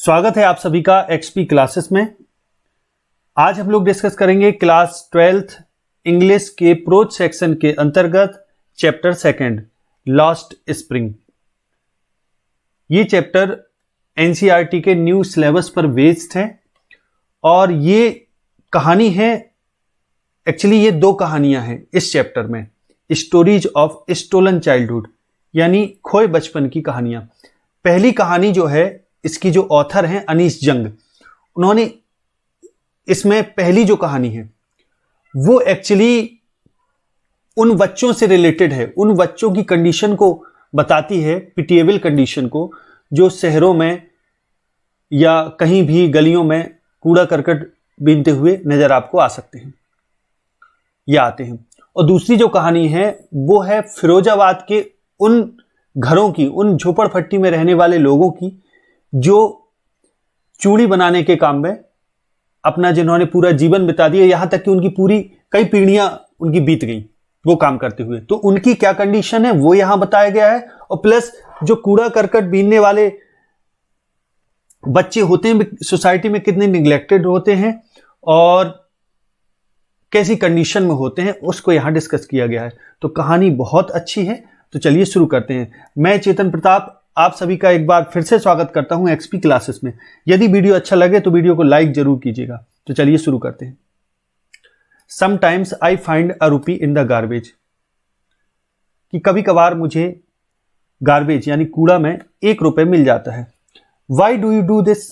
स्वागत है आप सभी का एक्सपी क्लासेस में। आज हम लोग डिस्कस करेंगे क्लास 12th इंग्लिश के प्रोज सेक्शन के अंतर्गत चैप्टर सेकंड लॉस्ट स्प्रिंग। ये चैप्टर एनसीईआरटी के न्यू सिलेबस पर बेस्ड है और ये कहानी है, एक्चुअली ये दो कहानियां हैं इस चैप्टर में, स्टोरीज ऑफ स्टोलन चाइल्डहुड यानी खोए बचपन की कहानियां। पहली कहानी जो है इसकी जो ऑथर हैं अनीस जंग, उन्होंने इसमें पहली जो कहानी है वो एक्चुअली उन बच्चों से रिलेटेड है, उन बच्चों की कंडीशन को बताती है, पिटिएबल कंडीशन को, जो शहरों में या कहीं भी गलियों में कूड़ा करकट बीनते हुए नजर आपको आ सकते हैं या आते हैं। और दूसरी जो कहानी है वो है फिरोजाबाद के उन घरों की, उन झोपड़पट्टी में रहने वाले लोगों की जो चूड़ी बनाने के काम में अपना जिन्होंने पूरा जीवन बिता दिया, यहां तक कि उनकी पूरी कई पीढ़ियां उनकी बीत गई वो काम करते हुए, तो उनकी क्या कंडीशन है वो यहां बताया गया है। और प्लस जो कूड़ा करकट बीनने वाले बच्चे होते हैं सोसाइटी में कितने निग्लेक्टेड होते हैं और कैसी कंडीशन में होते हैं उसको यहां डिस्कस किया गया है। तो कहानी बहुत अच्छी है, तो चलिए शुरू करते हैं। मैं चेतन प्रताप आप सभी का एक बार फिर से स्वागत करता हूं एक्सपी क्लासेस में। यदि वीडियो अच्छा लगे तो वीडियो को लाइक जरूर कीजिएगा। तो चलिए शुरू करते हैं। समटाइम्स आई फाइंड अ रूपी इन द गार्बेज, कि कभी कभार मुझे गार्बेज यानी कूड़ा में ₹1 मिल जाता है। Y do you do this,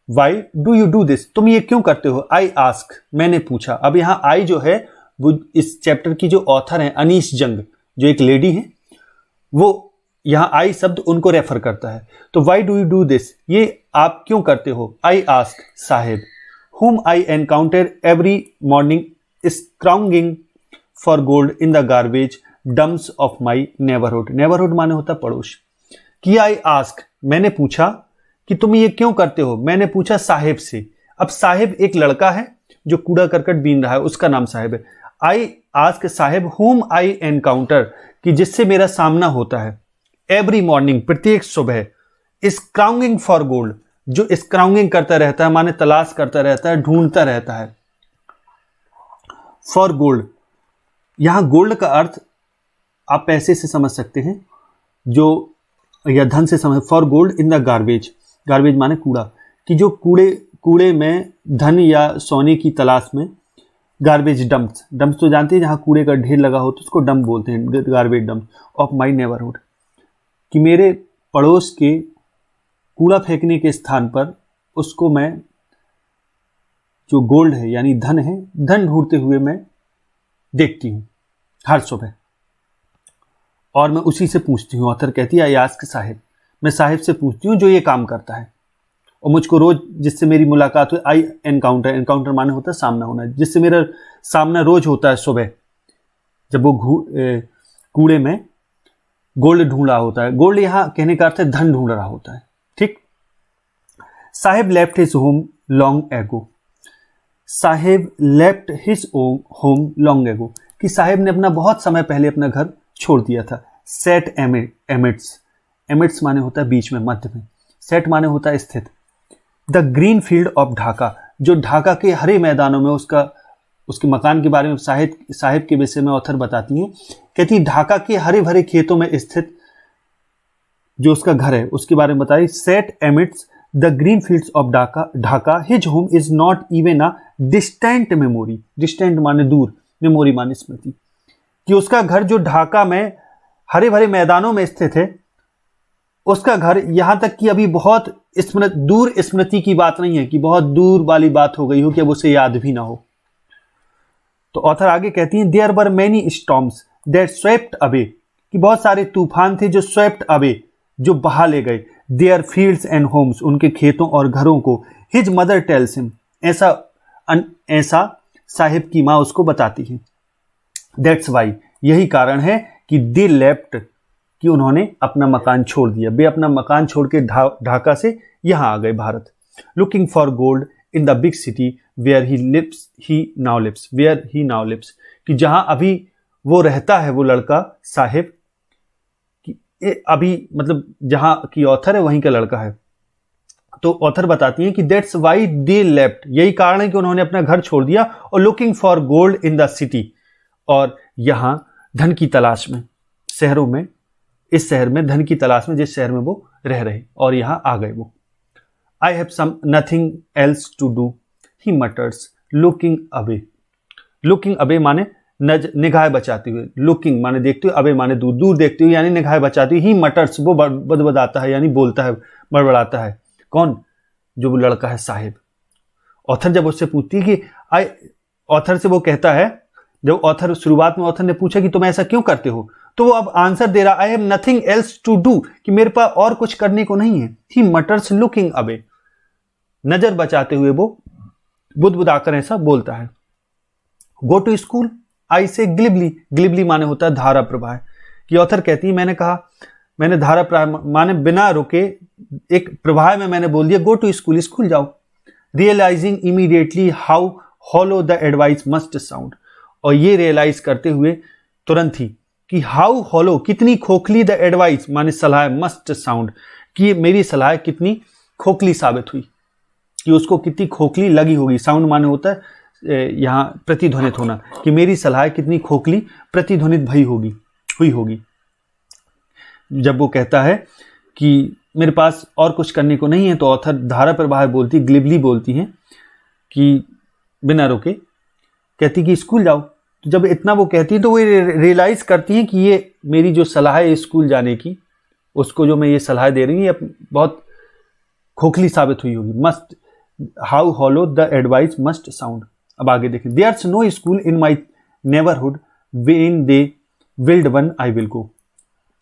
Y do you do this, तुम ये क्यों करते हो। आई आस्क, मैंने पूछा। अब यहां आई जो है वो इस चैप्टर की जो ऑथर है अनीस जंग, जो एक लेडी है, वो यहां आई शब्द उनको रेफर करता है। तो why do you do this, ये आप क्यों करते हो। I ask Saheb, whom I encounter every morning scrounging for gold in the garbage dumps of my neighborhood। neighborhood माने होता पड़ोस। कि आई आस्क, मैंने पूछा कि तुम ये क्यों करते हो। मैंने पूछा साहेब से। अब साहेब एक लड़का है जो कूड़ा करकट बीन रहा है, उसका नाम साहेब है। I ask Saheb whom I encounter, कि जिससे मेरा सामना होता है, एवरी मॉर्निंग प्रत्येक सुबह, स्क्राउंगिंग फॉर गोल्ड, जो स्क्राउंगिंग करता रहता है माने तलाश करता रहता है, ढूंढता रहता है। फॉर गोल्ड, यहां गोल्ड का अर्थ आप पैसे से समझ सकते हैं, जो या धन से समझ। For gold in the garbage, garbage माने कूड़ा, कि जो कूड़े में धन या सोने की तलाश में। गार्बेज डंप्स, डंप्स तो जानते हैं जहां कूड़े का ढेर लगा हो तो उसको डंप बोलते हैं, garbage dump of my neighbourhood, कि मेरे पड़ोस के कूड़ा फेंकने के स्थान पर उसको मैं, जो गोल्ड है यानी धन है, धन ढूंढते हुए मैं देखती हूं हर सुबह और मैं उसी से पूछती हूं। ऑथर कहती है आई आस्क साहिब, मैं साहिब से पूछती हूं जो ये काम करता है और मुझको रोज जिससे मेरी मुलाकात हुई। आई एनकाउंटर, एनकाउंटर माने होता है सामना होना, जिससे मेरा सामना रोज होता है सुबह जब वो कूड़े में गोल्ड ढूंढ रहा होता है। गोल्ड यहां कहने का अर्थ है धन ढूंढ रहा होता है, ठीक। Saheb left his home long ago, Saheb left his home long ago, कि साहेब ने अपना बहुत समय पहले अपना घर छोड़ दिया था। सेट एमिट्स, एमिट्स माने होता है बीच में, मध्य में। सेट माने होता है स्थित। The green field of Dhaka, जो ढाका के हरे मैदानों में, उसके मकान के बारे में साहिब के विषय में ऑथर बताती हैं। कहती ढाका के हरे भरे खेतों में स्थित जो उसका घर है उसके बारे में बताई। Set amidst the green fields of Dhaka his home is not even a distant memory, distant माने दूर, मेमोरी माने स्मृति, कि उसका घर जो ढाका में हरे भरे मैदानों में स्थित है, उसका घर यहां तक कि अभी बहुत दूर स्मृति की बात नहीं है कि बहुत दूर वाली बात हो गई हो कि अब उसे याद भी ना हो। तो ऑथर आगे कहती हैं there were many storms that swept away, कि बहुत सारे तूफान थे जो स्वेप्ट अवे, जो बहा ले गए। देयर फील्ड्स एंड होम्स, उनके खेतों और घरों को। हिज मदर टेल्स हिम, ऐसा साहिब की माँ उसको बताती है। दैट्स वाई, यही कारण है कि दे लेफ्ट, कि उन्होंने अपना मकान छोड़ दिया, वे अपना मकान छोड़ के ढाका से यहां आ गए Bharat. Looking for gold in the big city where he now lives, कि जहां अभी वो रहता है, वो लड़का साहिब, अभी मतलब जहां की ऑथर है वहीं का लड़का है, तो ऑथर बताती हैं कि दैट्स वाई दे लेफ्ट, यही कारण है कि उन्होंने अपना घर छोड़ दिया, और looking for gold in the city, और यहां धन की तलाश में, शहरों में, इस शहर में धन की तलाश में, जिस शहर में वो रह रहे, और यहां आ गए वो। I have some nothing else to do he mutters looking away. Looking away माने निगाह बचाते हुए, लुकिंग माने देखते हुए, अवे माने दूर, दूर देखते हुए, यानी निगाह बचाते हुए। ही मटर्स, वो बदबदाता है, यानी बोलता है, बड़बड़ाता है। कौन? जो वो लड़का है साहिब। ऑथर जब उससे पूछती है कि ऑथर से वो कहता है, जब ऑथर शुरुआत में ऑथर ने पूछा कि तुम ऐसा क्यों करते हो, तो वो अब आंसर दे रहा, I have nothing else to do, कि मेरे पास और कुछ करने को नहीं है। ही मटर्स लुकिंग अवे, नजर बचाते हुए वो बुदबुदाकर ऐसा बोलता है। गो टू स्कूल आई से ग्लिबली, ग्लिबली माने होता है धारा प्रवाह, कि ऑथर कहती है मैंने धारा प्रवाह माने बिना रुके एक प्रवाह में मैंने बोल दिया गो टू स्कूल, स्कूल जाओ। Realising immediately how hollow the advice must sound, और ये रियलाइज करते हुए तुरंत ही कि हाउ हॉलो, कितनी खोखली, द एडवाइस माने सलाह, मस्ट साउंड, कि मेरी सलाह कितनी खोखली साबित हुई, कि उसको कितनी खोखली लगी होगी। साउंड माने होता है यहाँ प्रतिध्वनित होना, कि मेरी सलाह कितनी खोखली प्रतिध्वनित हुई होगी। जब वो कहता है कि मेरे पास और कुछ करने को नहीं है, तो ऑथर धारा प्रवाह बोलती, ग्लिबली बोलती हैं कि बिना रुके कहती कि स्कूल जाओ। तो जब इतना वो कहती है तो वो रियलाइज करती हैं कि ये मेरी जो सलाह है स्कूल जाने की, उसको जो मैं ये सलाह दे रही हूँ, ये बहुत खोखली साबित हुई होगी। Must, how hollow the advice must sound. अब आगे देखें, there's no school in my neighbourhood when they build one I will go.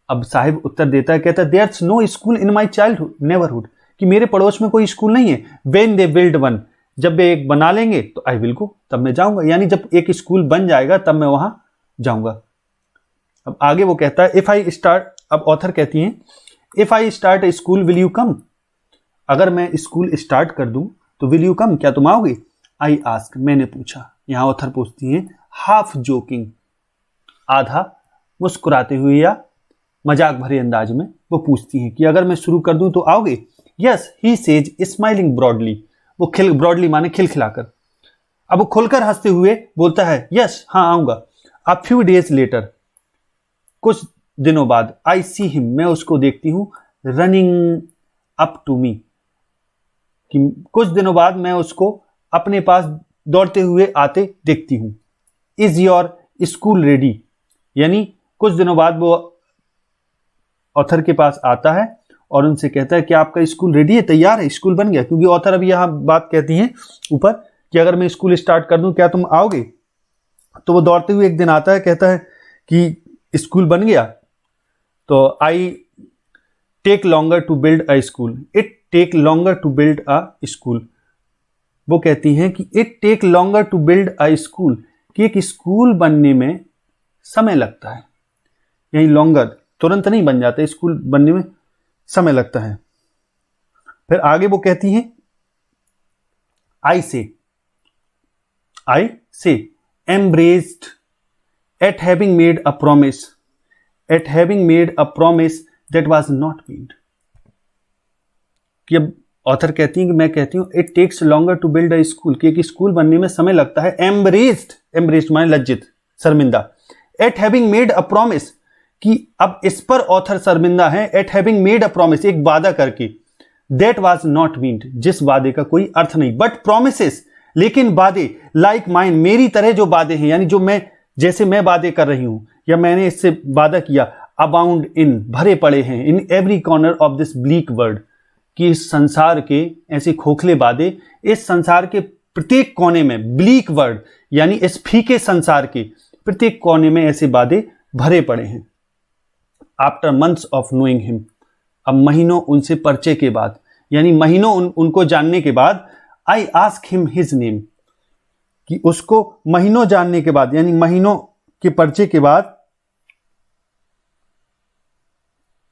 अब साहिब उत्तर देता है, कहता है there's no school in my childhood neighbourhood, कि मेरे पड़ोस में कोई स्कूल नहीं है। व्हेन दे विल्ड वन, जब वे एक बना लेंगे तो आई विल गो, तब मैं जाऊंगा, यानी जब एक स्कूल बन जाएगा तब मैं वहां जाऊंगा। अब आगे वो कहता है इफ आई स्टार्ट, अब ऑथर कहती हैं if I start A school will you come, अगर मैं स्कूल स्टार्ट कर दूं तो विल यू कम, क्या तुम आओगे। आई आस्क, मैंने पूछा। यहां ऑथर पूछती हैं हाफ जोकिंग, आधा मुस्कुराते हुए या मजाक भरे अंदाज में वो पूछती हैं कि अगर मैं शुरू कर दूं तो आओगे। Yes he says smiling broadly, वो ब्रॉडली माने खिलखिलाकर, अब वो खुलकर हंसते हुए बोलता है यस, हाँ आऊंगा। अ फ्यू डेज लेटर, कुछ दिनों बाद, आई सी हिम, मैं उसको देखती हूं, रनिंग अप टू मी, कि कुछ दिनों बाद मैं उसको अपने पास दौड़ते हुए आते देखती हूं। इज योर स्कूल रेडी, यानी कुछ दिनों बाद वो ऑथर के पास आता है और उनसे कहता है कि आपका स्कूल रेडी है, तैयार है, स्कूल बन गया। क्योंकि ऑथर अभी यहां बात कहती है ऊपर कि अगर मैं स्कूल स्टार्ट कर दूं क्या तुम आओगे। तो वो दौड़ते हुए एक दिन आता है, कहता है कि स्कूल बन गया। तो I take longer to build a school, it take longer to build a school, वो कहती हैं कि it take longer to build a school, कि एक स्कूल बनने में समय लगता है। यही लॉन्गर, तुरंत नहीं बन जाता, स्कूल बनने में समय लगता है। फिर आगे वो कहती हैं I say embarrassed at having made a promise, at having made a promise that was not meant, कि अब ऑथर कहती हैं कि मैं कहती हूं it takes longer to build a school, कि एक स्कूल बनने में समय लगता है। एम्ब्रेस्ड माने लज्जित, शर्मिंदा। Eight having made a promise, कि अब इस पर ऑथर शर्मिंदा है। Eight having made a promise, एक वादा करके, दैट वाज नॉट मीन्ड, जिस वादे का कोई अर्थ नहीं। बट प्रोमिसेस, लेकिन वादे, लाइक माइन, मेरी तरह जो वादे हैं, यानी जो मैं, जैसे मैं वादे कर रही हूं या मैंने इससे वादा किया, अबाउंड इन, भरे पड़े हैं, in every corner of this bleak world, कि इस संसार के ऐसे खोखले वादे, इस संसार के प्रत्येक कोने में, ब्लीक वर्ल्ड यानी इस फीके संसार के प्रत्येक कोने में ऐसे वादे भरे पड़े हैं। After months of knowing him, अब महीनों उनसे परिचय के बाद, यानी महीनों उनको जानने के बाद, I ask him his name, कि उसको महीनों जानने के बाद, यानी महीनों के परिचय के बाद,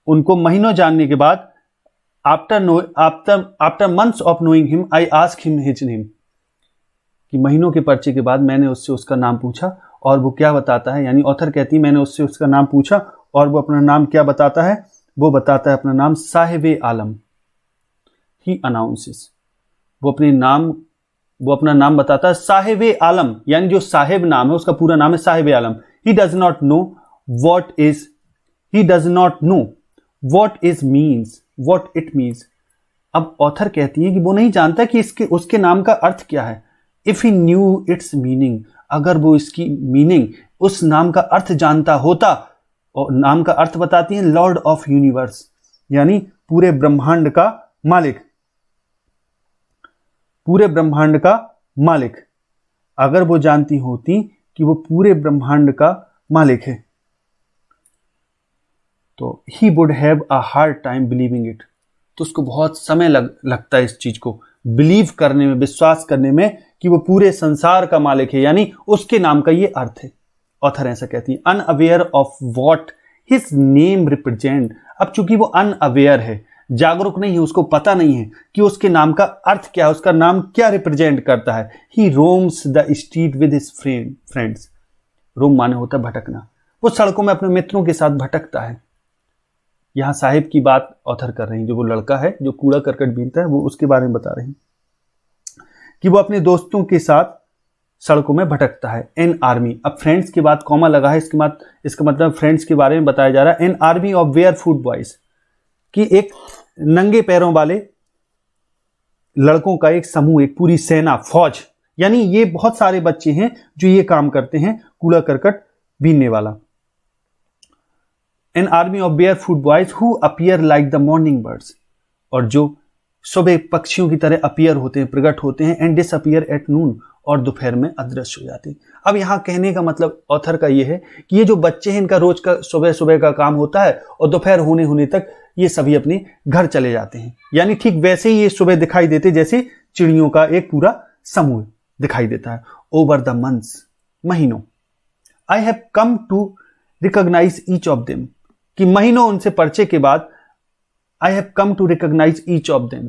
उनको महीनों जानने के बाद, after months of knowing him I ask him his name, कि महीनों के परिचय के बाद मैंने उससे उसका नाम पूछा, और वो क्या बताता है, यानी ऑथर कहती है मैंने उससे उसका नाम पूछा और वो अपना नाम क्या बताता है, वो बताता है अपना नाम साहिब आलम, ही अनाउंसेस, वो अपना नाम बताता है। साहिब आलम, यानी जो साहिब नाम है उसका पूरा नाम है Sahib Alam. He does not know what it means. अब ऑथर कहती है कि वो नहीं जानता कि उसके नाम का अर्थ क्या है। If he new it's meaning, अगर वो इसकी मीनिंग, उस नाम का अर्थ जानता होता। और नाम का अर्थ बताती है लॉर्ड ऑफ यूनिवर्स, यानी पूरे ब्रह्मांड का मालिक, पूरे ब्रह्मांड का मालिक। अगर वो जानती होती कि वो पूरे ब्रह्मांड का मालिक है तो he would have a hard time believing it, तो उसको बहुत समय लगता है इस चीज को बिलीव करने में, विश्वास करने में कि वो पूरे संसार का मालिक है, यानी उसके नाम का ये अर्थ है। ऑथर ऐसा कहती है। Unaware of what his name represent, अब चूंकि वो अनअवेयर है, जागरूक नहीं है, उसको पता नहीं है कि उसके नाम का अर्थ क्या है, उसका नाम क्या रिप्रेजेंट करता है। He roams the street with his friends, roam माने होता है भटकना, वो सड़कों में अपने मित्रों के साथ भटकता है। यहां साहिब की बात ऑथर कर रही है, जो वो लड़का है जो कूड़ा करकट बीनता है, वो उसके बारे में बता रही है कि वो अपने दोस्तों के साथ सड़कों में भटकता है। एन आर्मी, अब फ्रेंड्स के बाद कॉमा लगा है, इसका मतलब फ्रेंड्स के बारे में बताया जा रहा है। An army of barefoot boys, कि एक नंगे पैरों वाले लड़कों का एक समूह, एक पूरी सेना, फौज, यानी ये बहुत सारे बच्चे हैं जो ये काम करते हैं, कूड़ा करकट बीनने वाला। N army of bear foot boys who appear like the morning birds, और जो सुबह पक्षियों की तरह अपीयर होते हैं, प्रकट होते हैं। एंड डिसअपीयर एट नून, और दोपहर में अदृश्य हो जाते हैं। अब यहां कहने का मतलब ऑथर का ये है कि ये जो बच्चे हैं इनका रोज का सुबह सुबह का काम होता है और दोपहर होने तक ये सभी अपने घर चले जाते हैं, यानी ठीक वैसे ही ये सुबह दिखाई देते जैसे चिड़ियों का एक पूरा समूह दिखाई देता है। ओवर द मंथ्स, महीनों, I have come to recognise each of them, कि महीनों उनसे परिचय के बाद I have come to recognise each of them,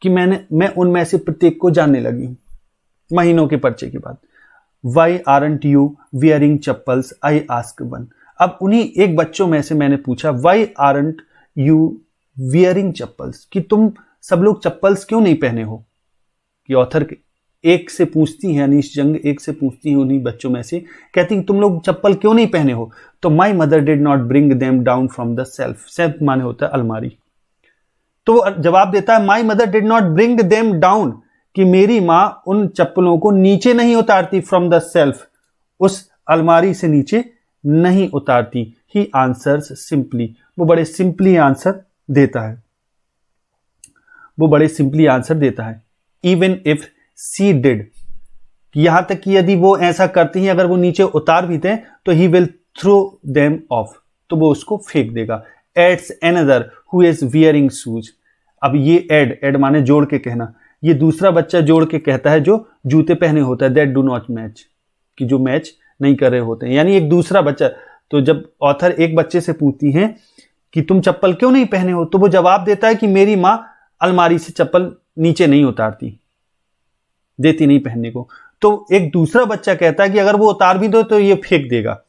कि मैं उनमें से प्रत्येक को जानने लगी हूं महीनों के परिचय के बाद। Why aren't you wearing chappals, I ask one, अब उन्हीं एक बच्चों में से मैंने पूछा why aren't you wearing chappals, कि तुम सब लोग चप्पल्स क्यों नहीं पहने हो। कि ऑथर एक से पूछती है, अनीश जंग एक से पूछती है उन्हीं बच्चों में से, कहती तुम लोग चप्पल क्यों नहीं पहने हो। तो my mother did not bring them down from the self, self माने होता है अलमारी। तो वो जवाब देता है my mother did not bring them down, कि मेरी मां उन चप्पलों को नीचे नहीं उतारती, फ्रॉम द सेल्फ, उस अलमारी से नीचे नहीं उतारती। ही आंसर्स सिंपली, वो बड़े सिंपली आंसर देता है, वो बड़े सिंपली आंसर देता है। इवन इफ सी डिड, यहां तक कि यदि वो ऐसा करती हैं, अगर वो नीचे उतार भी दें तो he will throw them off, तो वो उसको फेंक देगा। Adds another who is wearing shoes, अब ये एड माने जोड़ के कहना, ये दूसरा बच्चा जोड़ के कहता है जो जूते पहने होता है, दैट डू नॉट मैच, कि जो मैच नहीं कर रहे होते हैं, यानी एक दूसरा बच्चा। तो जब ऑथर एक बच्चे से पूछती हैं कि तुम चप्पल क्यों नहीं पहने हो, तो वो जवाब देता है कि मेरी मां अलमारी से चप्पल नीचे नहीं उतारती, देती नहीं पहनने को। तो एक दूसरा बच्चा कहता है कि अगर वो उतार भी दो तो ये फेंक देगा।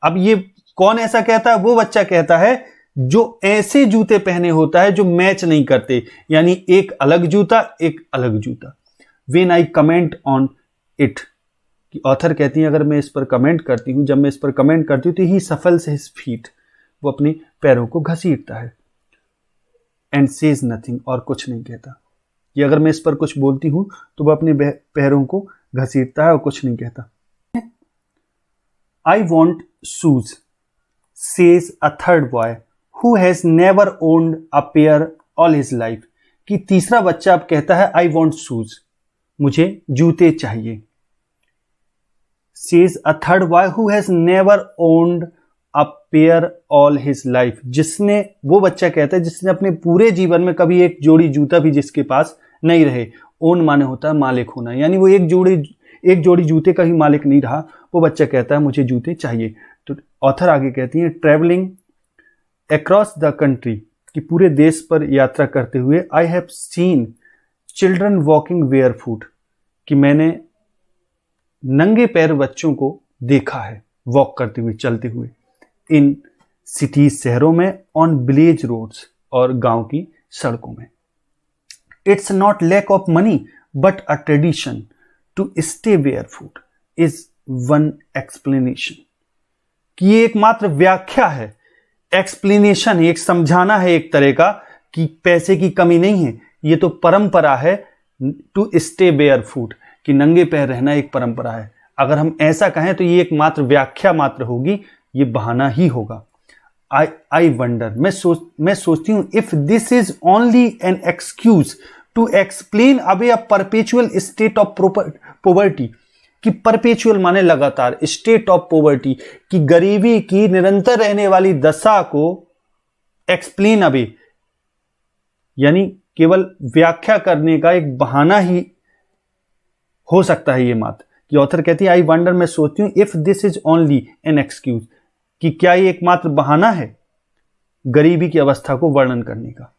अब ये कौन ऐसा कहता है, वो बच्चा कहता है जो ऐसे जूते पहने होता है जो मैच नहीं करते, यानी एक अलग जूता एक अलग जूता। When I comment on it, कि ऑथर कहती है अगर मैं इस पर कमेंट करती हूं, जब मैं इस पर कमेंट करती हूं तो ही सफल्स हिज फीट, वो अपने पैरों को घसीटता है। एंड सेज नथिंग, और कुछ नहीं कहता, कि अगर मैं इस पर कुछ बोलती हूं तो वो अपने पैरों को घसीटता है और कुछ नहीं कहता। I want shoes, says a third boy who has never owned a pair all his life, कि तीसरा बच्चा अब कहता है आई वॉन्ट शूज, मुझे जूते चाहिए। Says a third boy who has never owned a pair all his life, जिसने, वो बच्चा कहता है जिसने अपने पूरे जीवन में कभी एक जोड़ी जूता भी जिसके पास नहीं रहे। ओन माने होता है मालिक होना, यानी वो एक जोड़ी जूते का ही मालिक नहीं रहा, वो बच्चा कहता है मुझे जूते चाहिए। तो ऑथर आगे कहती है ट्रेवलिंग अक्रॉस द कंट्री, कि पूरे देश पर यात्रा करते हुए, I have seen children walking barefoot, कि मैंने नंगे पैर बच्चों को देखा है वॉक करते हुए, चलते हुए। इन सिटीज, शहरों में, ऑन विलेज रोड्स, और गांव की सड़कों में। It's not lack of money but a tradition to stay barefoot is one explanation. कि ये एकमात्र व्याख्या है, एक्सप्लेनेशन है, एक समझाना है एक तरह का कि पैसे की कमी नहीं है, ये तो परंपरा है टू स्टे बेयरफुट, कि नंगे पैर रहना एक परंपरा है। अगर हम ऐसा कहें तो ये एकमात्र व्याख्या मात्र होगी, ये बहाना ही होगा। आई वंडर, मैं सोचती हूं, if this is only an excuse to explain away a perpetual state of poverty, कि परपेचुअल माने लगातार, स्टेट ऑफ पॉवर्टी की गरीबी की निरंतर रहने वाली दशा को एक्सप्लेन अवे, यानी केवल व्याख्या करने का एक बहाना ही हो सकता है ये मात्र। कि ऑथर कहती है आई वंडर, मैं सोचती हूं, if this is only an excuse, कि क्या ये एकमात्र बहाना है गरीबी की अवस्था को वर्णन करने का,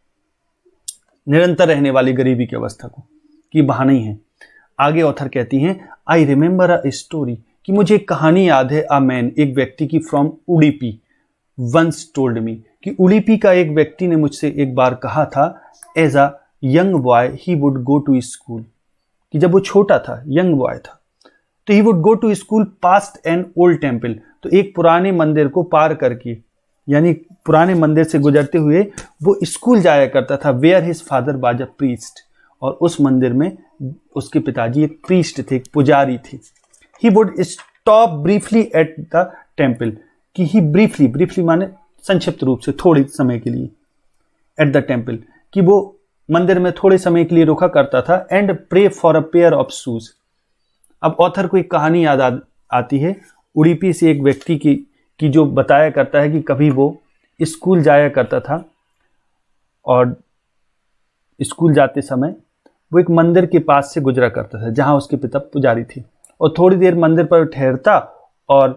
निरंतर रहने वाली गरीबी की अवस्था को, कि बहाना ही है। आगे ऑथर कहती हैं आई रिमेंबर अ स्टोरी, कि मुझे एक कहानी याद है, अ मैन, एक व्यक्ति की, from Udupi once told me, कि उडुपी का एक व्यक्ति ने मुझसे एक बार कहा था, as a young boy he would go to school, कि जब वो छोटा था, यंग बॉय था, तो he would go to school past an old temple, तो एक पुराने मंदिर को पार करके, यानी पुराने मंदिर से गुजरते हुए वो स्कूल जाया करता था, where his father was a priest, और उस मंदिर में उसके पिताजी एक प्रीस्ट थे, एक पुजारी थे। He would stop briefly at the temple, कि ही ब्रीफली माने संक्षिप्त रूप से, थोड़े समय के लिए, एट द टेम्पल, कि वो मंदिर में थोड़े समय के लिए रुका करता था, and pray for a pair of shoes. अब ऑथर को एक कहानी याद आती है उडुपी से एक व्यक्ति की जो बताया करता है कि कभी वो स्कूल जाया करता था, और स्कूल जाते समय वो एक मंदिर के पास से गुजरा करता था जहां उसके पिता पुजारी थे, और थोड़ी देर मंदिर पर ठहरता और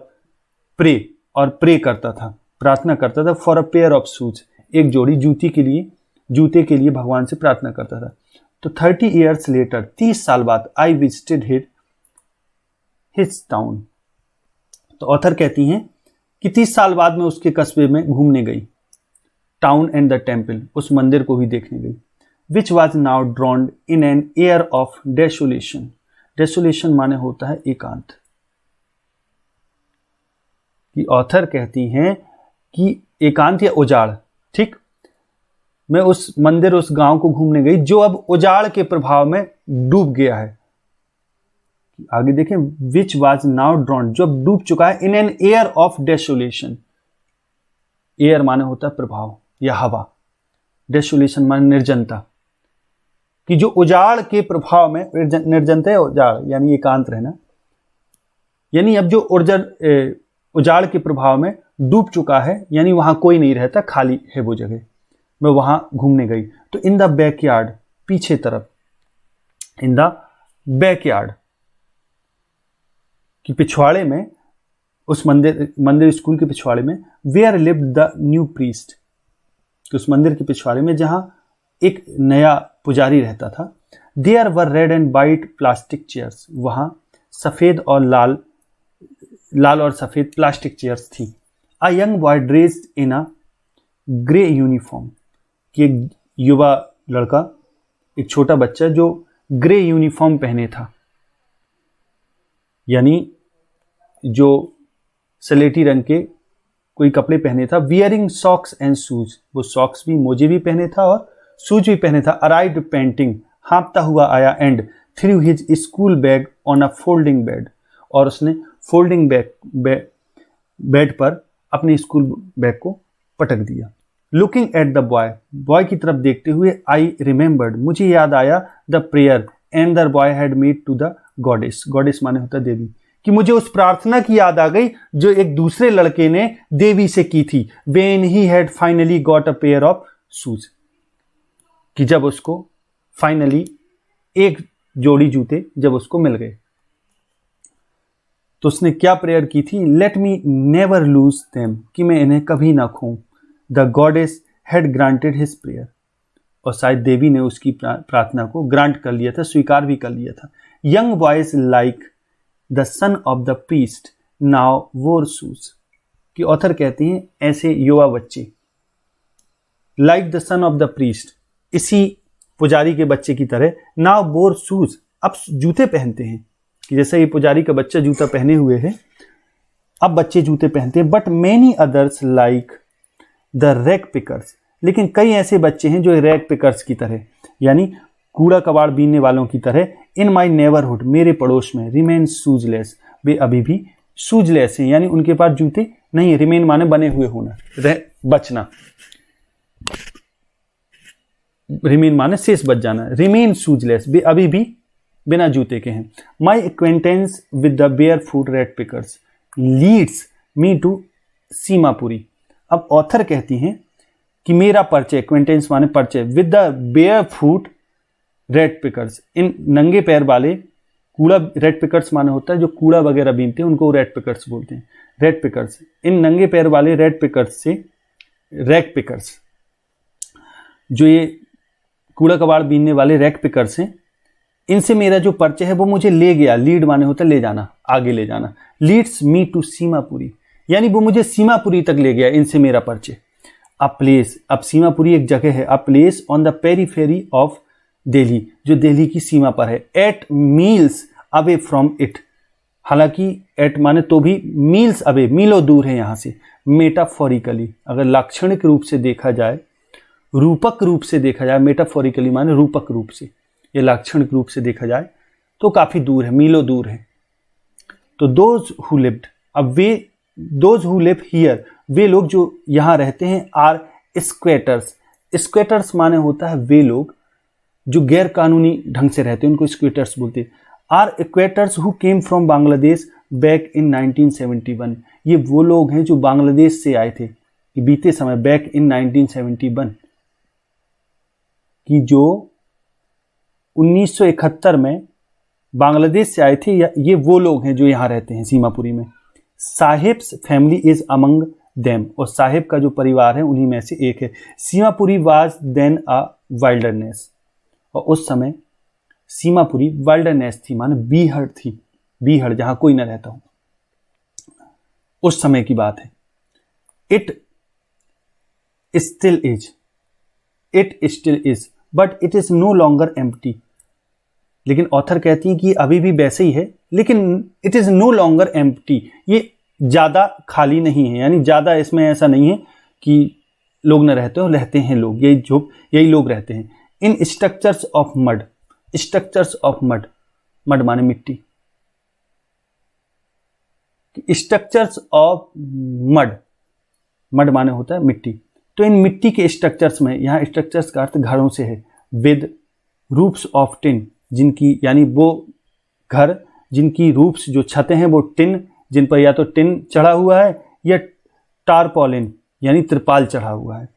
प्रे करता था, प्रार्थना करता था, for a pair of shoes, एक जोड़ी जूते के लिए भगवान से प्रार्थना करता था। तो 30 ईयर्स लेटर, 30 साल बाद, आई विजिटेड हिज टाउन, तो ऑथर कहती हैं कि 30 साल बाद मैं उसके कस्बे में घूमने गई, टाउन एंड द टेम्पल, उस मंदिर को भी देखने गई, which was now ड्रॉन्ड in an air of desolation. Desolation माने होता है एकांत। कि ऑथर कहती हैं कि एकांत या उजाड़, ठीक, मैं उस मंदिर, उस गांव को घूमने गई जो अब उजाड़ के प्रभाव में डूब गया है। आगे देखें, विच वाज नाउ ड्रॉन, जो अब डूब चुका है, in an air of desolation. Air माने होता है प्रभाव या हवा, डेसोलेशन माने निर्जनता, कि जो उजाड़ के प्रभाव में, निर्जनता है उजाड़ यानी एकांत रहना, यानी अब जो उजाड़ के प्रभाव में डूब चुका है, यानी वहां कोई नहीं रहता, खाली है वो जगह, मैं वहां घूमने गई। तो इन द बैकयार्ड, पीछे तरफ, इन द बैकयार्ड कि पिछवाड़े में, उस मंदिर स्कूल के पिछवाड़े में, where lived the new priest, कि उस मंदिर के पिछवाड़े में जहां एक नया पुजारी रहता था, there were red and white plastic chairs, वहां सफेद और लाल और सफेद प्लास्टिक चेयर्स थी। A young boy dressed in a grey uniform, कि एक युवा लड़का, एक छोटा बच्चा जो ग्रे यूनिफॉर्म पहने था, यानी जो सलेटी रंग के कोई कपड़े पहने था, वियरिंग सॉक्स एंड शूज, वो सॉक्स भी, मोजे भी पहने था और शूज भी पहने था। अराइव्ड पेंटिंग, हाँपता हुआ आया, and through his school bag on a folding bed, और उसने फोल्डिंग बेड पर अपने स्कूल बैग को पटक दिया। लुकिंग एट द बॉय की तरफ देखते हुए, आई रिमेंबर्ड, मुझे याद आया, the prayer and the boy had made to the goddess माने होता है देवी, कि मुझे उस प्रार्थना की याद आ गई जो एक दूसरे लड़के ने देवी से की थी, when he had finally got a pair of shoes, कि जब उसको फाइनली एक जोड़ी जूते जब उसको मिल गए, तो उसने क्या प्रेयर की थी, let me never lose them, कि मैं इन्हें कभी ना खोऊं। The goddess had granted his prayer, और शायद देवी ने उसकी प्रार्थना को ग्रांट कर लिया था, स्वीकार भी कर लिया था। Young boys like the son of the priest now वोर शूज, कि ऑथर कहते हैं ऐसे युवा बच्चे, like the son of the priest, इसी पुजारी के बच्चे की तरह। नाउ बोर शूज, अब जूते पहनते हैं, कि जैसे ये पुजारी का बच्चा जूता पहने हुए है, अब बच्चे जूते पहनते हैं। But many others like the rag pickers, लेकिन कई ऐसे बच्चे हैं जो रैग पिकर्स की तरह, यानी कूड़ा कबाड़ बीनने वालों की तरह, इन माई नेबरहुड, मेरे पड़ोस में, रिमेन शूजलेस, वे अभी भी शूजलेस हैं, यानी उनके पास जूते नहीं है। रिमेन माने बने हुए होना, बचना, रिमेन माने शेष बच जाना, रिमेन शूजलेस, वे अभी भी बिना जूते के हैं। My acquaintance with the barefoot rag pickers leads me to Seemapuri. अब ऑथर कहती हैं कि मेरा परिचय, एक्वेंटेंस माने परिचय, with the barefoot rag pickers, इन नंगे पैर वाले कूड़ा, रेड पिकर्स माने होता है जो कूड़ा वगैरह बीनते हैं, उनको रेड पिकर्स बोलते हैं। रेड पिकर्स, इन नंगे पैर वाले रेड पिकर्स से, रैग पिकर्स, जो ये कूड़ा कबाड़ बीनने वाले रैग पिकर्स हैं, इनसे मेरा जो परिचय है वो मुझे ले गया। लीड माने होता है ले जाना, आगे ले जाना। लीड्स मी टू सीमापुरी, यानी वो मुझे सीमापुरी तक ले गया, इनसे मेरा परिचय। अ प्लेस, अब सीमापुरी एक जगह है, a place on the periphery of Delhi, जो दिल्ली की सीमा पर है। Eight miles away from it, हालांकि एट माने तो भी, मील्स अवे मीलों दूर है यहां से। मेटाफोरिकली, अगर लाक्षणिक रूप से देखा जाए, रूपक रूप से देखा जाए, मेटाफोरिकली माने रूपक रूप से, ये लाक्षणिक रूप से देखा जाए तो काफी दूर है, मीलों दूर है। तो दोज हु लिव्ड, अब वे, दोज हु लिव हियर, वे लोग जो यहां रहते हैं, आर स्क्वेटर्स। स्क्वेटर्स माने होता है वे लोग जो गैर कानूनी ढंग से रहते हैं, उनको स्क्वेटर्स बोलते हैं। Are squatters who came from Bangladesh back in 1971, ये वो लोग हैं जो बांग्लादेश से आए थे बीते समय, बैक इन 1971, कि जो 1971 में बांग्लादेश से आए थे, ये वो लोग हैं जो यहां रहते हैं सीमापुरी में। Sahibs family is among them, और साहिब का जो परिवार है उन्हीं में से एक है। Seemapuri was then a wilderness, और उस समय सीमापुरी वाइल्डरनेस थी, माने बीहड़ थी, बीहड़ जहां कोई न रहता हो, उस समय की बात है। It still is, it still is, but it is no longer empty, लेकिन ऑथर कहती है कि अभी भी वैसे ही है, लेकिन it is no longer empty, ये ज्यादा खाली नहीं है, यानी ज्यादा इसमें ऐसा नहीं है कि लोग न रहते हो, रहते हैं लोग, यही लोग रहते हैं। In structures of mud, structures of mud, mud माने मिट्टी, स्ट्रक्चर्स ऑफ मड, मड माने होता है मिट्टी। तो इन मिट्टी के स्ट्रक्चर्स में, यहां स्ट्रक्चर्स का अर्थ घरों से है। विद रूफ्स ऑफ टिन, जिनकी, यानी वो घर जिनकी रूफ्स, जो छतें हैं वो टिन, जिन पर या तो टिन चढ़ा हुआ है या टारपॉलिन यानी त्रिपाल चढ़ा हुआ है।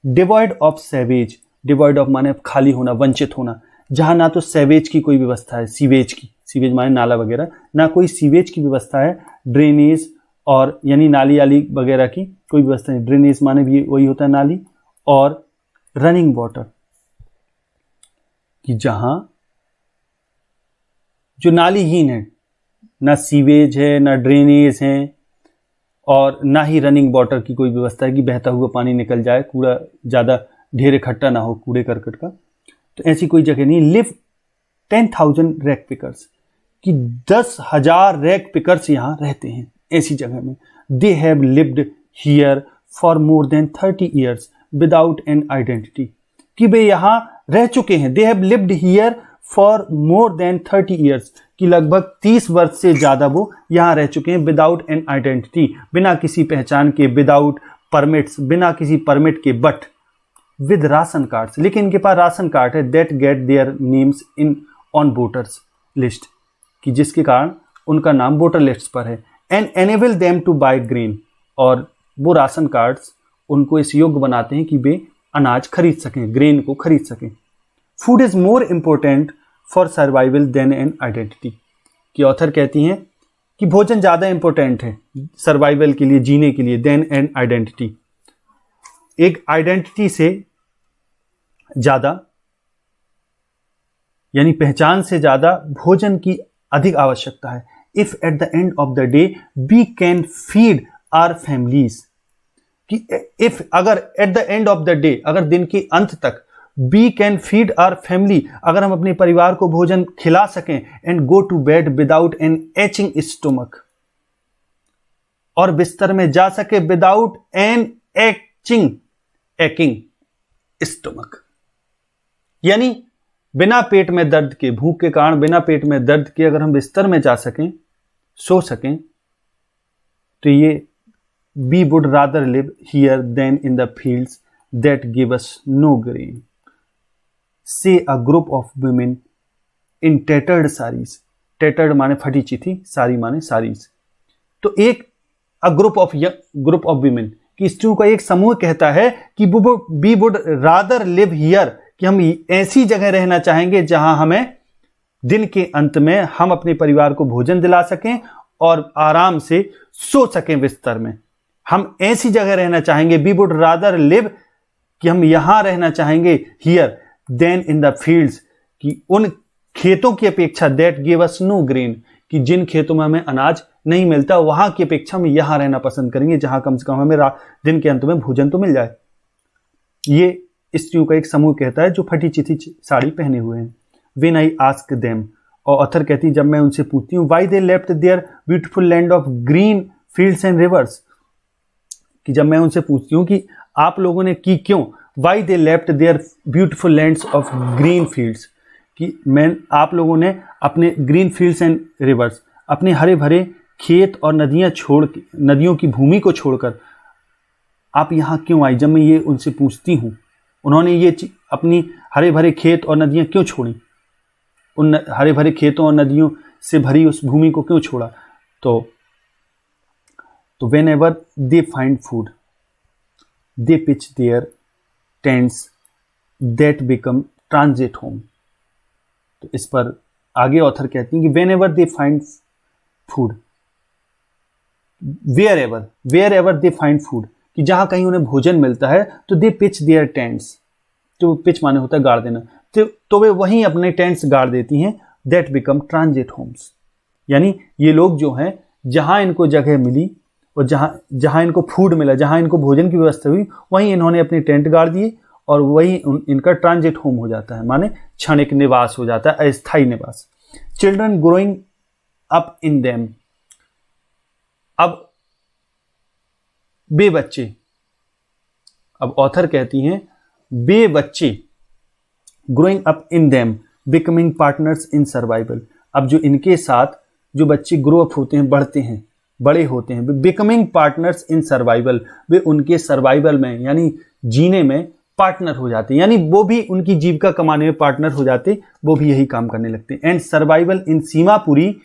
Devoid of sewage, devoid of माने खाली होना, वंचित होना, जहां ना तो सेवेज की कोई व्यवस्था है, सीवेज की, सीवेज माने नाला वगैरह, ना कोई सीवेज की व्यवस्था है, ड्रेनेज और यानी नाली आली वगैरह की कोई व्यवस्था नहीं। ड्रेनेज माने भी वही होता है नाली, और रनिंग वाटर, कि जहां जो नालीहीन है, ना सीवेज है, ना ड्रेनेज है, और ना ही रनिंग वाटर की कोई व्यवस्था है कि बहता हुआ पानी निकल जाए, कूड़ा ज़्यादा ढेर इकट्ठा ना हो कूड़े करकट का, तो ऐसी कोई जगह नहीं। लिव 10,000 रैग पिकर्स, कि 10,000 रैग पिकर्स यहाँ रहते हैं ऐसी जगह में। They have lived here for more than 30 years without an identity, कि वे यहाँ रह चुके हैं। They have lived here for more than 30 years, कि लगभग 30 वर्ष से ज़्यादा वो यहाँ रह चुके हैं। विदाउट एन आइडेंटिटी, बिना किसी पहचान के, विदाउट परमिट्स, बिना किसी परमिट के, बट विद राशन कार्ड्स, लेकिन इनके पास राशन कार्ड है। That get their names in on voters list, कि जिसके कारण उनका नाम वोटर लिस्ट पर है। And enable them to buy grain, और वो राशन कार्ड्स उनको इस योग्य बनाते हैं कि वे अनाज खरीद सकें, ग्रेन को खरीद सकें। Food is more important for survival than an identity, कि ऑथर कहती हैं कि भोजन ज़्यादा इंपॉर्टेंट है सर्वाइवल के लिए, जीने के लिए, देन एन आइडेंटिटी, एक आइडेंटिटी से ज़्यादा, यानी पहचान से ज़्यादा भोजन की अधिक आवश्यकता है। If at the end of the day we can feed our families, कि इफ, अगर at the end of the day, अगर दिन के अंत तक we can feed our family, अगर हम अपने परिवार को भोजन खिला सकें, and go to bed without an aching stomach, और बिस्तर में जा सके विदाउट एन एकिंग स्टोमक, यानी बिना पेट में दर्द के, भूख के कारण बिना पेट में दर्द के अगर हम बिस्तर में जा सकें, सो सकें, तो ये we would rather live here than in the fields that give us no grain, say a group of women in tattered sarees. tattered माने फटी चिथी, सारी माने सारीज। तो एक ग्रुप ऑफ women कि स्त्रियों का एक समूह कहता है कि we would rather live here, कि हम ऐसी जगह रहना चाहेंगे जहां हमें दिन के अंत में हम अपने परिवार को भोजन दिला सकें और आराम से सो सकें बिस्तर में। हम ऐसी जगह रहना चाहेंगे, वी वुड रादर लिव, कि हम यहां रहना चाहेंगे, here than in the fields, कि उन खेतों की अपेक्षा, that give us no grain, कि जिन खेतों में हमें अनाज नहीं मिलता वहां की अपेक्षा हम यहां रहना पसंद करेंगे जहां कम से कम हमें दिन के अंत में भोजन तो मिल जाए। ये स्त्रियों का एक समूह कहता है जो फटी चिथी साड़ी पहने हुए हैं। व्हेन आई आस्क देम, और ऑथर कहती है जब मैं उनसे पूछती हूँ, why they left their beautiful land of green fields and rivers, कि जब मैं उनसे पूछती हूँ कि आप लोगों ने की क्यों, why they left their beautiful lands of green fields, कि आप लोगों ने अपने ग्रीन फील्ड्स एंड रिवर्स, अपने हरे भरे खेत और नदियों की भूमि को छोड़कर आप यहाँ क्यों आई। जब मैं ये उनसे पूछती हूँ, उन्होंने ये अपनी हरे भरे खेत और नदियाँ क्यों छोड़ी, उन हरे भरे खेतों और नदियों से भरी उस भूमि को क्यों छोड़ा, तो whenever they find food, they pitch their tents that become transit home। तो इस पर आगे ऑथर कहती हैं कि whenever they find food, wherever they find food, कि जहां कहीं उन्हें भोजन मिलता है तो दे पिच देयर टेंट्स, तो पिच माने होता है गाड़ देना, तो वे वहीं अपने टेंट्स गाड़ देती हैं, दैट बिकम ट्रांजिट होम्स, यानी ये लोग जो हैं जहां इनको जगह मिली और जहां इनको फूड मिला, जहां इनको भोजन की व्यवस्था हुई, वहीं इन्होंने अपने टेंट गाड़ दिए और वहीं इनका ट्रांजिट होम हो जाता है, माने क्षणिक निवास हो जाता है, अस्थायी निवास। Children growing up in them, अब बे बच्चे, अब ऑथर कहती हैं बे बच्चे, growing up in them becoming partners in survival, अब जो इनके साथ जो बच्चे ग्रो अप होते हैं, बढ़ते हैं, बड़े होते हैं, बिकमिंग पार्टनर्स इन सर्वाइवल, वे उनके सर्वाइवल में यानी जीने में पार्टनर हो जाते हैं, यानी वो भी उनकी जीविका कमाने में पार्टनर हो जाते, वो भी यही काम करने लगते हैं। And survival in Seemapuri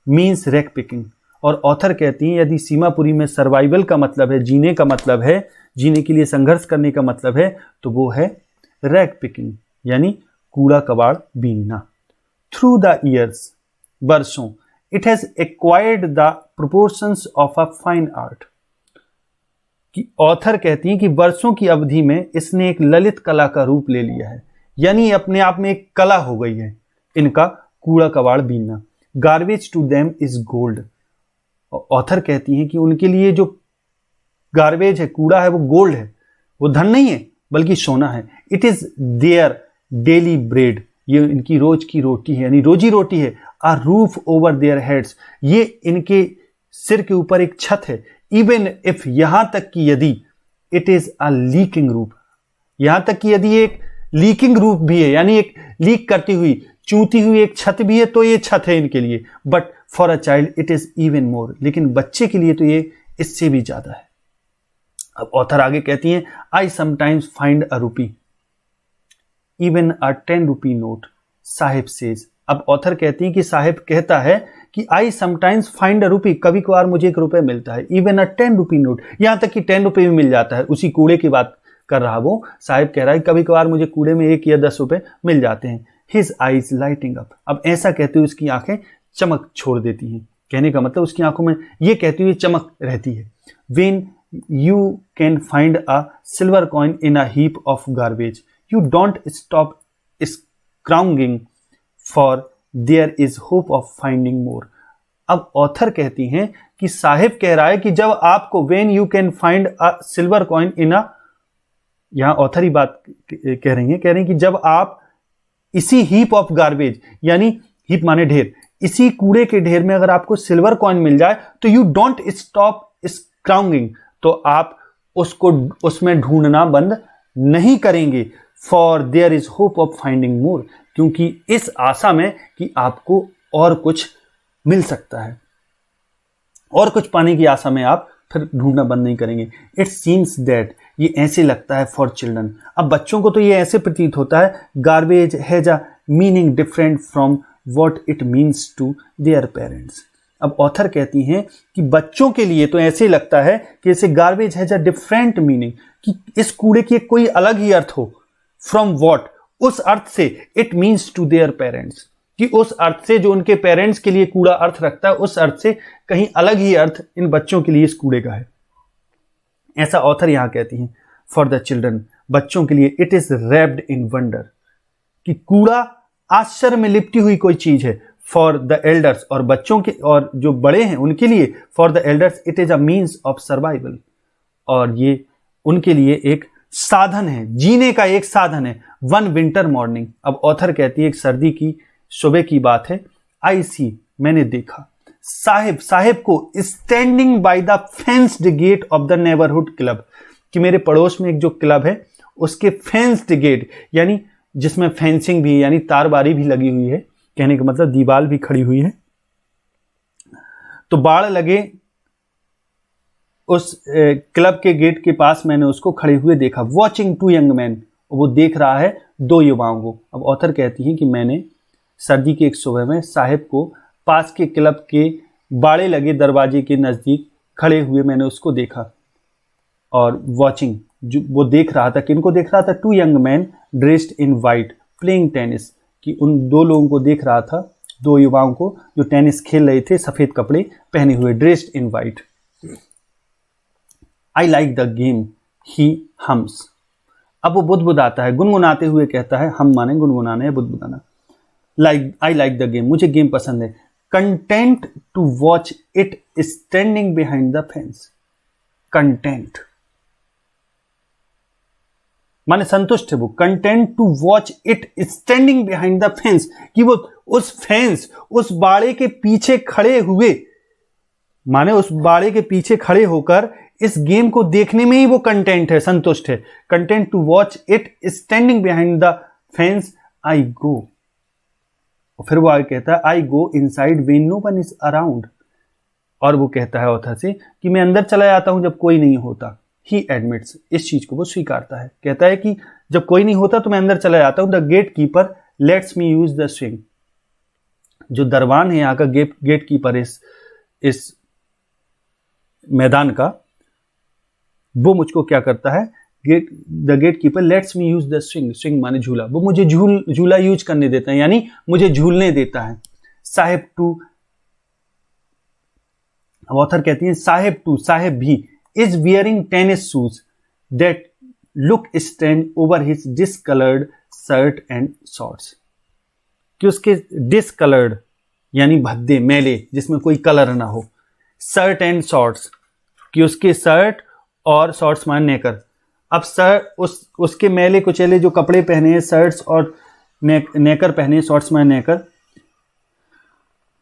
means rag picking, और ऑथर कहती हैं यदि सीमापुरी में सर्वाइवल का मतलब है, जीने का मतलब है, जीने के लिए संघर्ष करने का मतलब है, तो वो है रैक पिकिंग, यानी कूड़ा कबाड़ बीनना। थ्रू द ईयर्स, वर्षों, it has acquired the proportions of a fine art, कि ऑथर कहती हैं कि वर्षों की अवधि में इसने एक ललित कला का रूप ले लिया है, यानी अपने आप में एक कला हो गई है इनका कूड़ा कबाड़ बीनना। Garbage to them is gold, author कहती हैं कि उनके लिए जो गार्बेज है, कूड़ा है, वो गोल्ड है, वो धन नहीं है बल्कि सोना है। It is their daily bread, ये इनकी रोज की रोटी है, यानी रोजी रोटी है। आ रूफ ओवर देयर हेड्स, ये इनके सिर के ऊपर एक छत है। इवन इफ, यहां तक कि यदि, it is a leaking roof, यहां तक कि यदि एक लीकिंग रूफ भी है, यानी एक लीक करती हुई, चूती हुई एक छत भी है, तो ये छत है इनके लिए। But for a child it is even more, लेकिन बच्चे के लिए तो ये इससे भी ज्यादा है। अब ऑथर आगे कहती हैं, आई समटाइम्स फाइंड अ रूपी इवन अ 10 रुपी नोट, साहिब सेज। अब ऑथर कहती हैं कि साहिब कहता है कि आई समटाइम्स फाइंड अ रूपी, कभी कभार मुझे 1 रुपए मिलता है, इवन अ 10 रुपी नोट, यहां तक कि 10 रुपए भी मिल जाता है। उसी कूड़े की बात कर रहा वो, साहिब कह रहा है कभी कभार मुझे कूड़े में 1 या 10 रुपए मिल जाते हैं। हिज आईज लाइटिंग अप, अब ऐसा कहते हुए उसकी आंखें चमक छोड़ देती हैं, कहने का मतलब उसकी आंखों में ये कहती हुई चमक रहती है। When you can find a silver coin in a heap of garbage, you don't stop scrounging, for there is hope of finding more। अब ऑथर कहती हैं कि साहिब कह रहा है कि जब आपको when you can find a silver coin in a यहाँ ऑथर ही बात कह रही हैं कि जब आप इसी हीप ऑफ गार्बेज, यानी हीप माने ढेर, इसी कूड़े के ढेर में अगर आपको सिल्वर कॉइन मिल जाए तो यू डोंट स्टॉप स्क्राउंगिंग, तो आप उसको उसमें ढूंढना बंद नहीं करेंगे। For there is hope of finding more, क्योंकि इस आशा में कि आपको और कुछ मिल सकता है, और कुछ पाने की आशा में आप फिर ढूंढना बंद नहीं करेंगे। इट सीम्स दैट, ये ऐसे लगता है फॉर चिल्ड्रन, अब बच्चों को तो ये ऐसे प्रतीत होता है, garbage has a meaning different from what it means to their parents. अब ऑथर कहती हैं कि बच्चों के लिए तो ऐसे लगता है कि जैसे garbage has a different meaning, कि इस कूड़े की कोई अलग ही अर्थ हो, फ्रॉम व्हाट, उस अर्थ से, it means to their parents, कि उस अर्थ से जो उनके पेरेंट्स के लिए कूड़ा अर्थ रखता है, उस अर्थ से कहीं अलग ही अर्थ इन बच्चों के लिए इस कूड़े का है। ऐसा ऑथर यहां कहती हैं। फॉर द चिल्ड्रन, बच्चों के लिए, it is wrapped in wonder, कि कूड़ा आश्चर्य में लिपटी हुई कोई चीज है। फॉर द एल्डर्स, और बच्चों के और जो बड़े हैं उनके लिए, for the elders it is a means of survival, और ये उनके लिए एक साधन है, जीने का एक साधन है। वन विंटर मॉर्निंग, अब ऑथर कहती है एक सर्दी की सुबह की बात है। आई सी, मैंने देखा, साहिब को standing by the fenced gate of the neighbourhood club, कि मेरे पड़ोस में एक जो क्लब है उसके फेंस्ड गेट, यानी जिसमें फेंसिंग भी, यानी तारबारी भी लगी हुई है, कहने का मतलब दीवार भी खड़ी हुई है, तो बाड़ लगे उस क्लब के गेट के पास मैंने उसको खड़े हुए देखा। वॉचिंग टू यंग मैन, वो देख रहा है दो युवाओं को। अब ऑथर कहती है कि मैंने सर्दी की एक सुबह में साहिब को पास के क्लब के बाड़े लगे दरवाजे के नज़दीक खड़े हुए मैंने उसको देखा। और वॉचिंग, जो वो देख रहा था, किनको देख रहा था? Two young man dressed in white playing tennis, कि उन दो लोगों को देख रहा था, दो युवाओं को जो टेनिस खेल रहे थे, सफ़ेद कपड़े पहने हुए, dressed in white. I like the game he hums, अब वो बुदबुदाता है, गुनगुनाते हुए कहता है, हम माने गुनगुनाना है, बुदबुदाना। आई लाइक द गेम, मुझे गेम पसंद है। Content to watch it standing behind the fence, content माने संतुष्ट है वो, content to watch it standing behind the fence, कि वो उस फेंस, उस बाड़े के पीछे खड़े हुए, माने उस बाड़े के पीछे खड़े होकर इस गेम को देखने में ही वो कंटेंट है, संतुष्ट है। Content to watch it standing behind the fence, I go, और फिर वो आगे कहता है, I go inside when no one is around, और वो कहता है ऑथर से कि मैं अंदर चला जाता हूं जब कोई नहीं होता। ही एडमिट्स, इस चीज को वो स्वीकारता है, कहता है कि जब कोई नहीं होता तो मैं अंदर चला जाता हूं। The gatekeeper lets me use the swing, जो दरवान है यहाँ का, गेट कीपर इस मैदान का, वो मुझको क्या करता है, the gatekeeper lets me use the swing, swing माने झूला, वो मुझे झूला यूज करने देता है, यानी मुझे झूलने देता है। साहेब टू, ऑथर कहती है साहेब भी, is wearing tennis shoes that look stand over his discoloured shirt and shorts, कि उसके डिसकलर्ड यानी भद्दे मैले, जिसमें कोई कलर ना हो, शर्ट एंड शॉर्ट्स, कि उसके शर्ट और शॉर्ट्स मान नेकर। अब उसके मैले कुचेले जो कपड़े पहने हैं, शर्ट्स और नेकर पहने, शॉर्ट्स मान नेकर,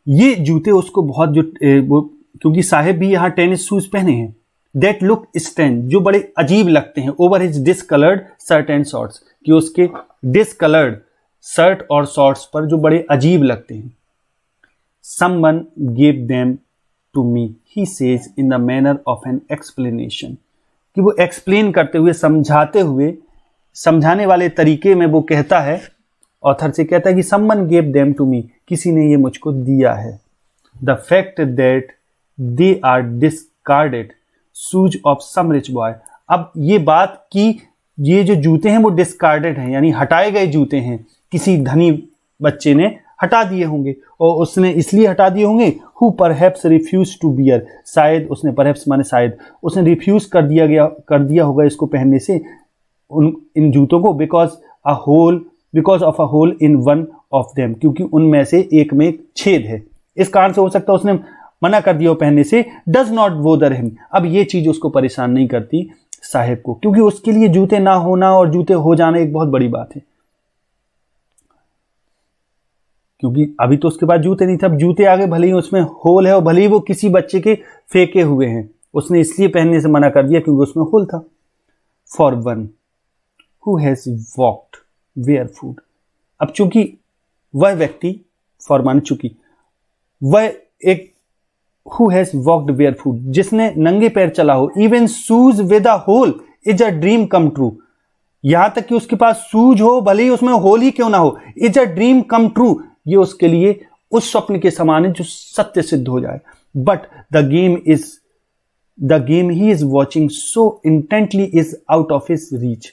ये जूते उसको बहुत क्योंकि साहेब भी यहाँ टेनिस शूज पहने हैं, दैट लुक स्टैंड, जो बड़े अजीब लगते हैं, over his discoloured shirt and shorts, कि उसके डिसकलर्ड शर्ट और शॉर्ट्स पर जो बड़े अजीब लगते हैं। Someone give them to me, he says in the manner of an explanation, कि वो एक्सप्लेन करते हुए, समझाते हुए, समझाने वाले तरीके में वो कहता है, ऑथर से कहता है कि someone give them to me, किसी ने ये मुझको दिया है। The fact that they are discarded shoes of some rich boy, अब ये बात कि ये जो जूते हैं वो डिस्कार्डेड हैं, यानी हटाए गए जूते हैं, किसी धनी बच्चे ने हटा दिए होंगे, और उसने इसलिए हटा दिए होंगे, who perhaps refuse to wear, शायद उसने, परहैप्स माने शायद, उसने रिफ्यूज कर दिया होगा इसको पहनने से, इन जूतों को, because of a hole in one of them, क्योंकि उनमें से एक में एक छेद है, इस कारण से हो सकता है उसने मना कर दिया पहनने से। डज नॉट बोदर हिम, अब ये चीज उसको परेशान नहीं करती। साहेब को, क्योंकि उसके लिए जूते ना होना और जूते हो जाना एक बहुत बड़ी बात है। क्योंकि अभी तो उसके पास जूते नहीं थे, अब जूते आ गए, भले ही उसमें होल है और भले ही वो किसी बच्चे के फेंके हुए हैं, उसने इसलिए पहनने से मना कर दिया क्योंकि उसमें होल था। For one who has walked barefoot, अब चूंकि वह व्यक्ति, फॉर मान चूंकि वह एक हु हैज वॉक्ड बेयरफुट, जिसने नंगे पैर चला हो, even shoes with a hole is a dream come true, यहां तक कि उसके पास शूज हो, भले ही उसमें होल ही क्यों ना हो, is a dream come true, ये उसके लिए उस स्वप्न के समान है जो सत्य सिद्ध हो जाए। But the game he is watching so intently is out of his reach,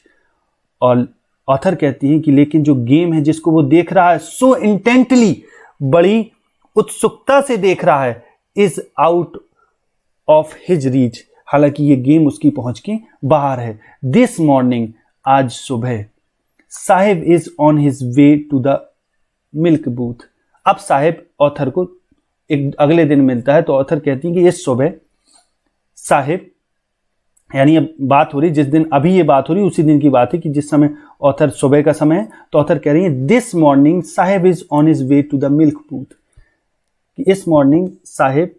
और ऑथर कहती है कि लेकिन जो गेम है जिसको वो देख रहा है सो इंटेंटली, बड़ी उत्सुकता से देख रहा है, is out of his reach, हालांकि ये गेम उसकी पहुंच के बाहर है। दिस मॉर्निंग, आज सुबह, Saheb is on his way to the milk booth. अब साहेब ऑथर को एक अगले दिन मिलता है, तो ऑथर कहती है कि इस सुबह साहेब, यानी अब बात हो रही, जिस दिन अभी ये बात हो रही उसी दिन की बात है कि जिस समय ऑथर, सुबह का समय है, तो ऑथर कह रही है this morning Saheb is on his way to the milk booth, कि इस मॉर्निंग साहेब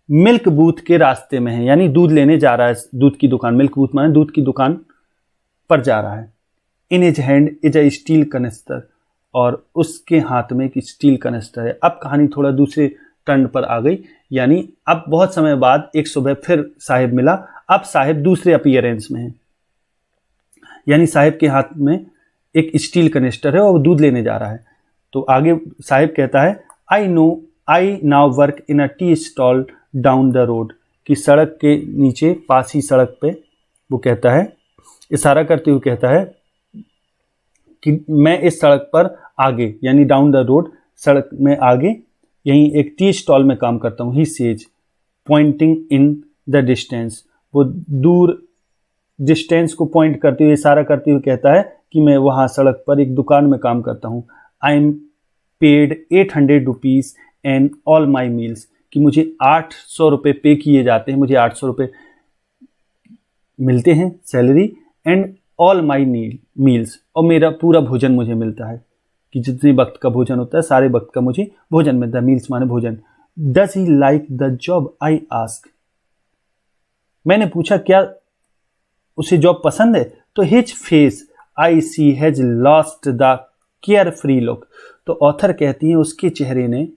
मिल्क बूथ के रास्ते में है, यानी दूध लेने जा रहा है, दूध की दुकान, मिल्क बूथ माने दूध की दुकान पर जा रहा है। In his hand is a steel canister, और उसके हाथ में एक स्टील कनेस्टर है। अब कहानी थोड़ा दूसरे टर्न पर आ गई, यानी अब बहुत समय बाद एक सुबह फिर साहेब मिला, अब साहेब दूसरे अपीयरेंस में है, यानी साहेब के हाथ में एक स्टील कनेस्टर है और वो दूध लेने जा रहा है। तो आगे साहेब कहता है I now work in a tea stall down the road, कि सड़क के नीचे, पास ही सड़क पे, वो कहता है, इशारा करते हुए कहता है कि मैं इस सड़क पर आगे, यानी डाउन द रोड, सड़क में आगे, यहीं एक टी स्टॉल में काम करता हूँ। He says pointing in the distance, वो दूर डिस्टेंस को पॉइंट करते हुए, इशारा करते हुए कहता है कि मैं वहाँ सड़क पर एक दुकान में काम करता हूँ। I am paid 800 rupees and all my meals, कि मुझे 800 रुपये पे किए जाते हैं, मुझे 800 रुपये मिलते हैं salary, and all my meals, और मेरा पूरा भोजन मुझे मिलता है, कि जितने वक्त का भोजन होता है सारे वक्त का मुझे भोजन मिलता है। मील्स माने भोजन। Does he like the job, I ask, मैंने पूछा क्या उसे जॉब पसंद है, तो his face I see has lost the carefree look, तो ऑथर कहती है उसके चेहरे ने,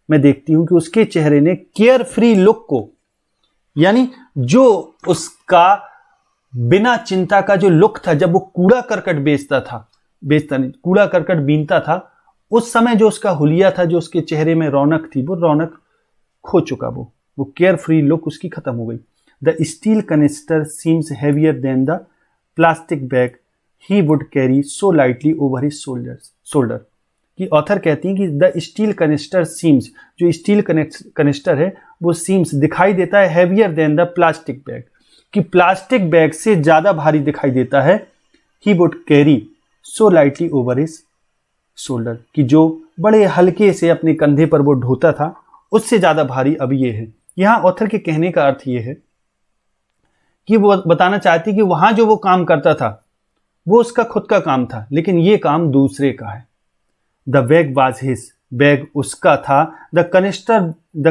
मैं देखती हूं कि उसके चेहरे ने केयर फ्री लुक को, यानी जो उसका बिना चिंता का जो लुक था, जब वो कूड़ा करकट कूड़ा करकट बीनता था, उस समय जो उसका हुलिया था, जो उसके चेहरे में रौनक थी, वो रौनक खो चुका, वो केयर फ्री लुक उसकी खत्म हो गई। The steel canister seems heavier than the plastic bag he would carry so lightly over his shoulder, कि ऑथर कहती हैं कि द स्टील कनेस्टर सीम्स, जो स्टील कनेस्टर है वो सीम्स दिखाई देता है, heavier than the plastic bag, कि प्लास्टिक बैग से ज्यादा भारी दिखाई देता है। He would carry so lightly over his shoulder, कि जो बड़े हल्के से अपने कंधे पर वो ढोता था, उससे ज्यादा भारी अब ये है। यहां ऑथर के कहने का अर्थ ये है कि वो बताना चाहती कि वहां जो वो काम करता था वो उसका खुद का काम था, लेकिन ये काम दूसरे का है। The bag was his, bag उसका था। The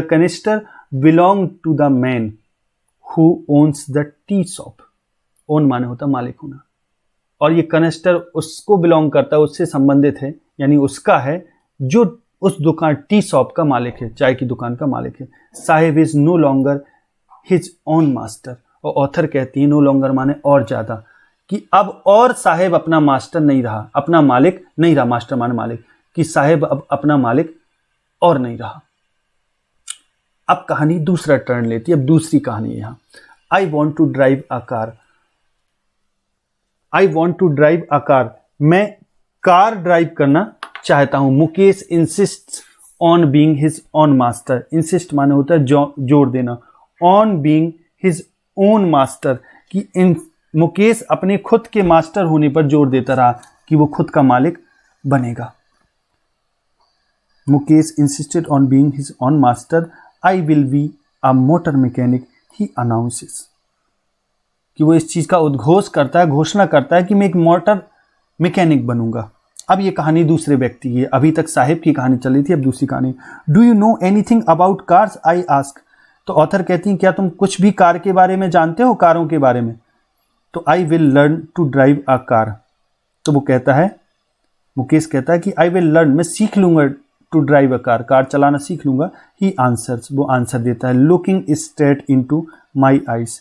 canister belong to the man who owns the tea shop, own माने होता मालिक होना, और ये कनिस्टर उसको बिलोंग करता है, उससे संबंधित है, यानी उसका है, जो उस दुकान टी शॉप का मालिक है, चाय की दुकान का मालिक है। Saheb is no longer his own master, और ऑथर कहती है नो लॉन्गर माने और ज्यादा, कि अब और साहेब अपना मास्टर नहीं रहा, अपना मालिक नहीं रहा, मास्टर माने मालिक, कि साहेब अब अपना मालिक और नहीं रहा। अब कहानी दूसरा टर्न लेती है, अब दूसरी कहानी यहां। I want to drive a car, मैं कार ड्राइव करना चाहता हूं। Mukesh insist on being his own master, insist माने होता है जोर देना, on being his own master, कि मुकेश अपने खुद के मास्टर होने पर जोर देता रहा कि वो खुद का मालिक बनेगा। Mukesh insisted on being his own master, I will be a motor mechanic he announces, कि वो इस चीज़ का उद्घोष करता है, घोषणा करता है कि मैं एक मोटर मैकेनिक बनूंगा। अब ये कहानी दूसरे व्यक्ति की है, अभी तक साहिब की कहानी चल रही थी, अब दूसरी कहानी। Do you know anything about cars, I ask. तो ऑथर कहती हैं क्या तुम कुछ भी कार के बारे में जानते हो, कारों के बारे में। तो I will learn to drive a car. तो वो कहता है, मुकेश कहता है कि आई विल लर्न, मैं सीख लूंगा, to drive a car, car चलाना सीख लूंगा। ही आंसर्स, वो आंसर देता है, looking straight into my eyes,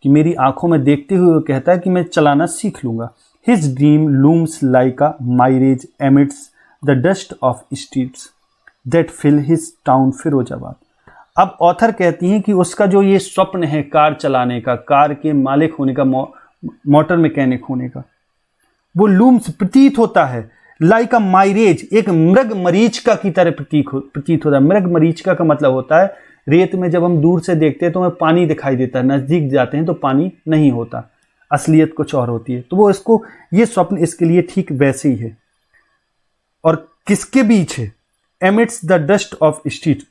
कि मेरी आंखों में देखते हुए वो कहता है कि मैं चलाना सीख लूंगा। His dream looms like a mirage amidst the dust of streets that fill his town Firozabad. अब ऑथर कहती हैं कि उसका जो ये स्वप्न है कार चलाने का, कार के मालिक होने का, मोटर मैकेनिक होने का, वो लूम्स प्रतीत होता है लाइक अ माइरेज, एक मृग मरीचिका की तरह प्रतीत होता है। मृग मरीचिका का मतलब होता है रेत में जब हम दूर से देखते हैं तो हमें पानी दिखाई देता है, नजदीक जाते हैं तो पानी नहीं होता, असलियत कुछ और होती है। तो वो इसको, ये स्वप्न इसके लिए ठीक वैसे ही है। और किसके बीच है? Amidst the dust of street,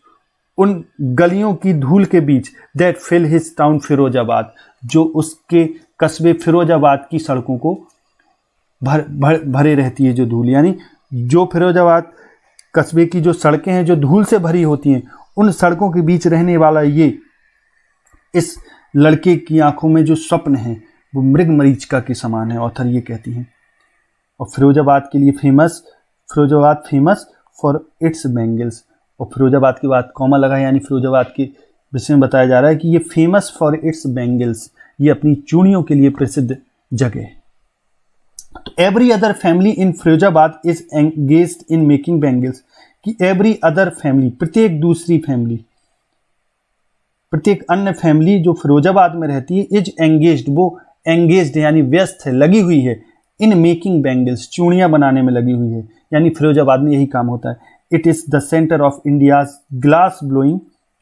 उन गलियों की धूल के बीच, that fill his town Firozabad, जो उसके कस्बे फिरोजाबाद की सड़कों को भरे रहती है जो धूल, यानी जो फिरोजाबाद कस्बे की जो सड़कें हैं जो धूल से भरी होती हैं, उन सड़कों के बीच रहने वाला ये इस लड़के की आंखों में जो स्वप्न है वो मृग मरीचिका के समान है, ऑथर ये कहती हैं। और फिरोजाबाद के लिए famous, Firozabad famous for its bangles, और फिरोजाबाद की बात कॉमा लगा है, यानी फिरोजाबाद के विषय में बताया जा रहा है कि ये फेमस फॉर इट्स बैंगल्स, ये अपनी चूड़ियों के लिए प्रसिद्ध जगह है। तो every other family in Firozabad is engaged in making bangles, कि एवरी अदर फैमिली, प्रत्येक दूसरी फैमिली, प्रत्येक अन्य फैमिली जो फिरोजाबाद में रहती है, इज एंगेज्ड, वो एंगेज्ड यानी व्यस्त है, लगी हुई है, इन मेकिंग बैंगल्स, चूड़ियां बनाने में लगी हुई है, यानी फिरोजाबाद में यही काम होता है। It is the centre of India's glass blowing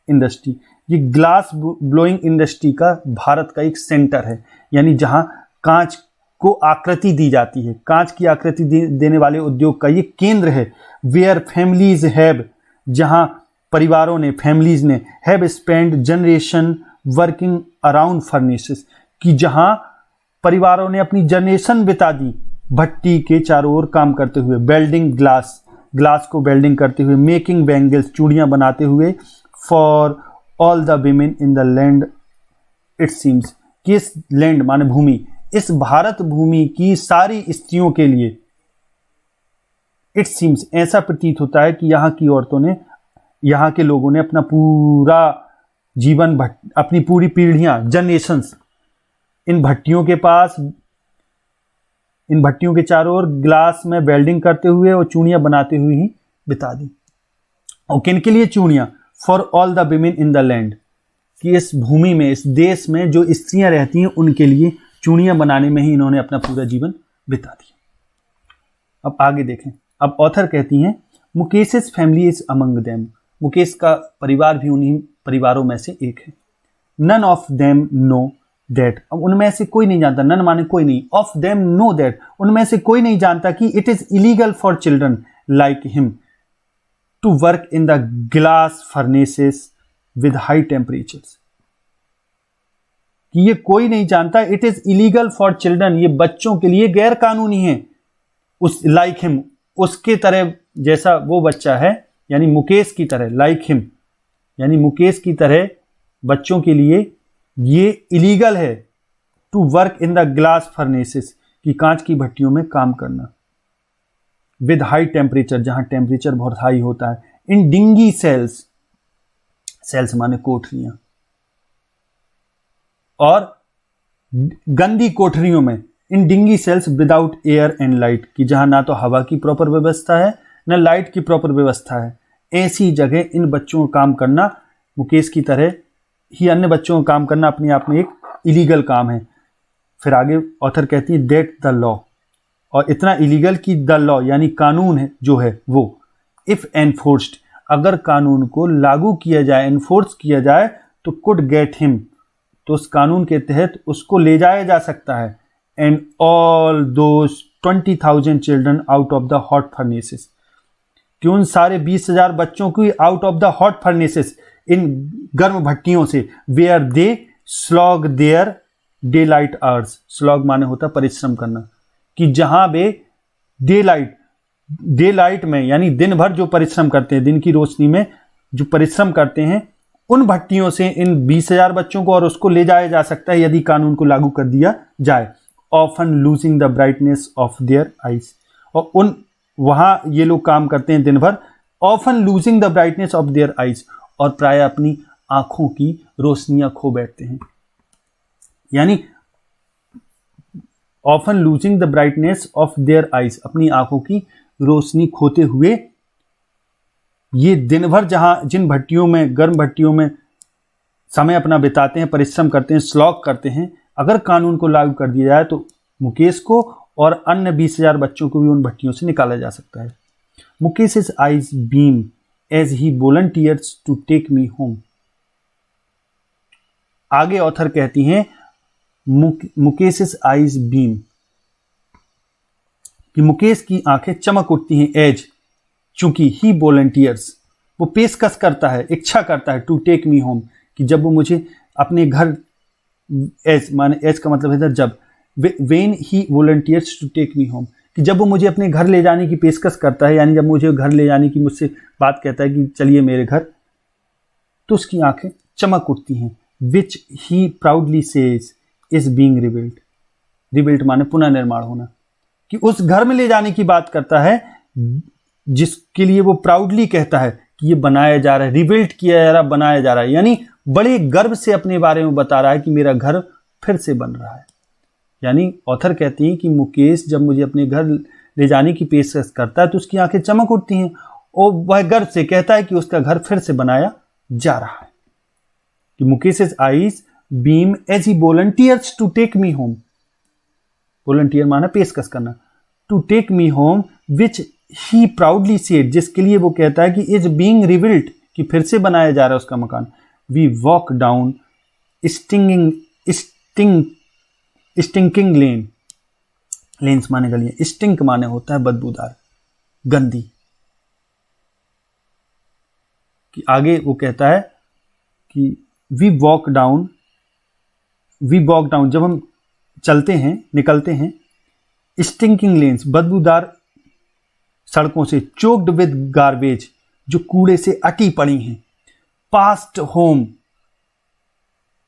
industry, ये ग्लास ब्लोइंग इंडस्ट्री का भारत का एक सेंटर है, यानी जहां कांच को आकृति दी जाती है, कांच की आकृति देने वाले उद्योग का ये केंद्र है। वेयर फैमिलीज हैव, जहां परिवारों ने, फैमिलीज ने, have spend generation working around furnaces, कि जहां परिवारों ने अपनी जनरेशन बिता दी भट्टी के चारों ओर काम करते हुए, बेल्डिंग ग्लास, ग्लास को बेल्डिंग करते हुए, मेकिंग बैंगल्स, चूड़ियां बनाते हुए, for all the women in the land it seems, किस लैंड माने भूमि, इस भारत भूमि की सारी स्त्रियों के लिए, इट सीम्स ऐसा प्रतीत होता है कि यहाँ की औरतों ने, यहाँ के लोगों ने अपना पूरा जीवन, अपनी पूरी पीढ़ियां, जनरेशंस, इन भट्टियों के पास, इन भट्टियों के चारों ओर ग्लास में वेल्डिंग करते हुए और चूड़ियां बनाते हुए ही बिता दी। और किन के लिए चूड़ियां? For all the women in the land, कि इस भूमि में, इस देश में जो स्त्रियां रहती हैं उनके लिए चूड़ियां बनाने में ही इन्होंने अपना पूरा जीवन बिता दिया। अब आगे देखें। अब ऑथर कहती हैं Mukesh's family is among them, Mukesh का परिवार भी उन्हीं परिवारों में से एक है। None of them know that, अब उनमें से कोई नहीं जानता, नन माने कोई नहीं, ऑफ देम नो दैट, उनमें से कोई नहीं जानता कि it is illegal for children like him to work in the glass furnaces with high temperatures, कि ये कोई नहीं जानता, it is illegal for children, ये बच्चों के लिए गैर कानूनी है, उस लाइक हिम, उसके तरह जैसा वो बच्चा है, यानी मुकेश की तरह, लाइक हिम यानी मुकेश की तरह बच्चों के लिए ये इलीगल है, to work in the glass furnaces, कि कांच की भट्टियों में काम करना, विद हाई टेम्परेचर, जहां टेम्परेचर बहुत हाई होता है, इन डिंगी सेल्स, सेल्स माने कोठरियां, और गंदी कोठरियों में, in dingy cells without air and light, कि जहां ना तो हवा की प्रॉपर व्यवस्था है ना लाइट की प्रॉपर व्यवस्था है, ऐसी जगह इन बच्चों का काम करना, मुकेश की तरह ही अन्य बच्चों का काम करना अपने आप में एक इलीगल काम है। फिर आगे ऑथर कहती है दैट द लॉ, और इतना इलीगल कि द लॉ यानी कानून है जो है वो, इफ एनफोर्स्ड, अगर कानून को लागू किया जाए, एनफोर्स किया जाए, तो कुड गेट हिम, तो उस कानून के तहत उसको ले जाया जा सकता है, and all those 20,000 children out of the hot furnaces, कि उन सारे 20,000 बच्चों की out of the hot furnaces, इन गर्म भट्टियों से, where they slog their daylight hours, slog माने होता है परिश्रम करना, कि जहां वे डे लाइट में यानी दिन भर जो परिश्रम करते हैं, दिन की रोशनी में जो परिश्रम करते हैं, उन भट्टियों से इन 20,000 बच्चों को और उसको ले जाया जा सकता है यदि कानून को लागू कर दिया जाए। Often losing the brightness of their eyes, और उन वहां ये लोग काम करते हैं दिन भर, often losing the brightness of their eyes, और प्राय अपनी आंखों की रोशनियां खो बैठते हैं। यानी often losing the brightness of their eyes, अपनी आंखों की रोशनी खोते हुए ये दिन भर जिन भट्टियों में, गर्म भट्टियों में समय अपना बिताते हैं, परिश्रम करते हैं, स्लॉग करते हैं, अगर कानून को लागू कर दिया जाए तो मुकेश को और अन्य 20,000 बच्चों को भी उन भट्टियों से निकाला जा सकता है। मुकेश's eyes beam as he volunteers to take me home। आगे ऑथर कहती हैं मुकेश's eyes beam, कि मुकेश की आंखें चमक उठती हैं, एज चूंकि ही वॉलंटियर्स, वो पेशकश करता है, इच्छा करता है, टू टेक मी होम, कि जब वो मुझे अपने घर, एज माने एज का मतलब है जब, when he volunteers to take me home, कि जब वो मुझे अपने घर ले जाने की पेशकश करता है, यानी जब मुझे घर ले जाने की मुझसे बात कहता है कि चलिए मेरे घर, तो उसकी आंखें चमक उठती हैं। Which he proudly says is being rebuilt, rebuilt माने पुनर्निर्माण होना, कि उस घर में ले जाने की बात करता है जिसके लिए वो प्राउडली कहता है कि ये बनाया जा रहा है, रिबिल्ट किया जा रहा है, बनाया जा रहा है, यानी बड़े गर्व से अपने बारे में बता रहा है कि मेरा घर फिर से बन रहा है। यानी ऑथर कहती हैं कि मुकेश जब मुझे अपने घर ले जाने की पेशकश करता है तो उसकी आंखें चमक उठती हैं और वह गर्व से कहता है कि उसका घर फिर से बनाया जा रहा है। कि Mukesh's eyes beam as he volunteers to take me home, volunteer माना पेशकश करना, to take me home, which he proudly said, जिसके लिए वो कहता है कि इज बीइंग रिबिल्ट, कि फिर से बनाया जा रहा है उसका मकान। We walk down stinking lane, lanes माने गलियां, स्टिंक माने होता है बदबूदार, गंदी। कि आगे वो कहता है कि वी वॉक डाउन, जब हम चलते हैं, निकलते हैं, स्टिंकिंग लेन्स, बदबूदार सड़कों से, चोक्ड विद गार्बेज, जो कूड़े से अटी पड़ी हैं, past home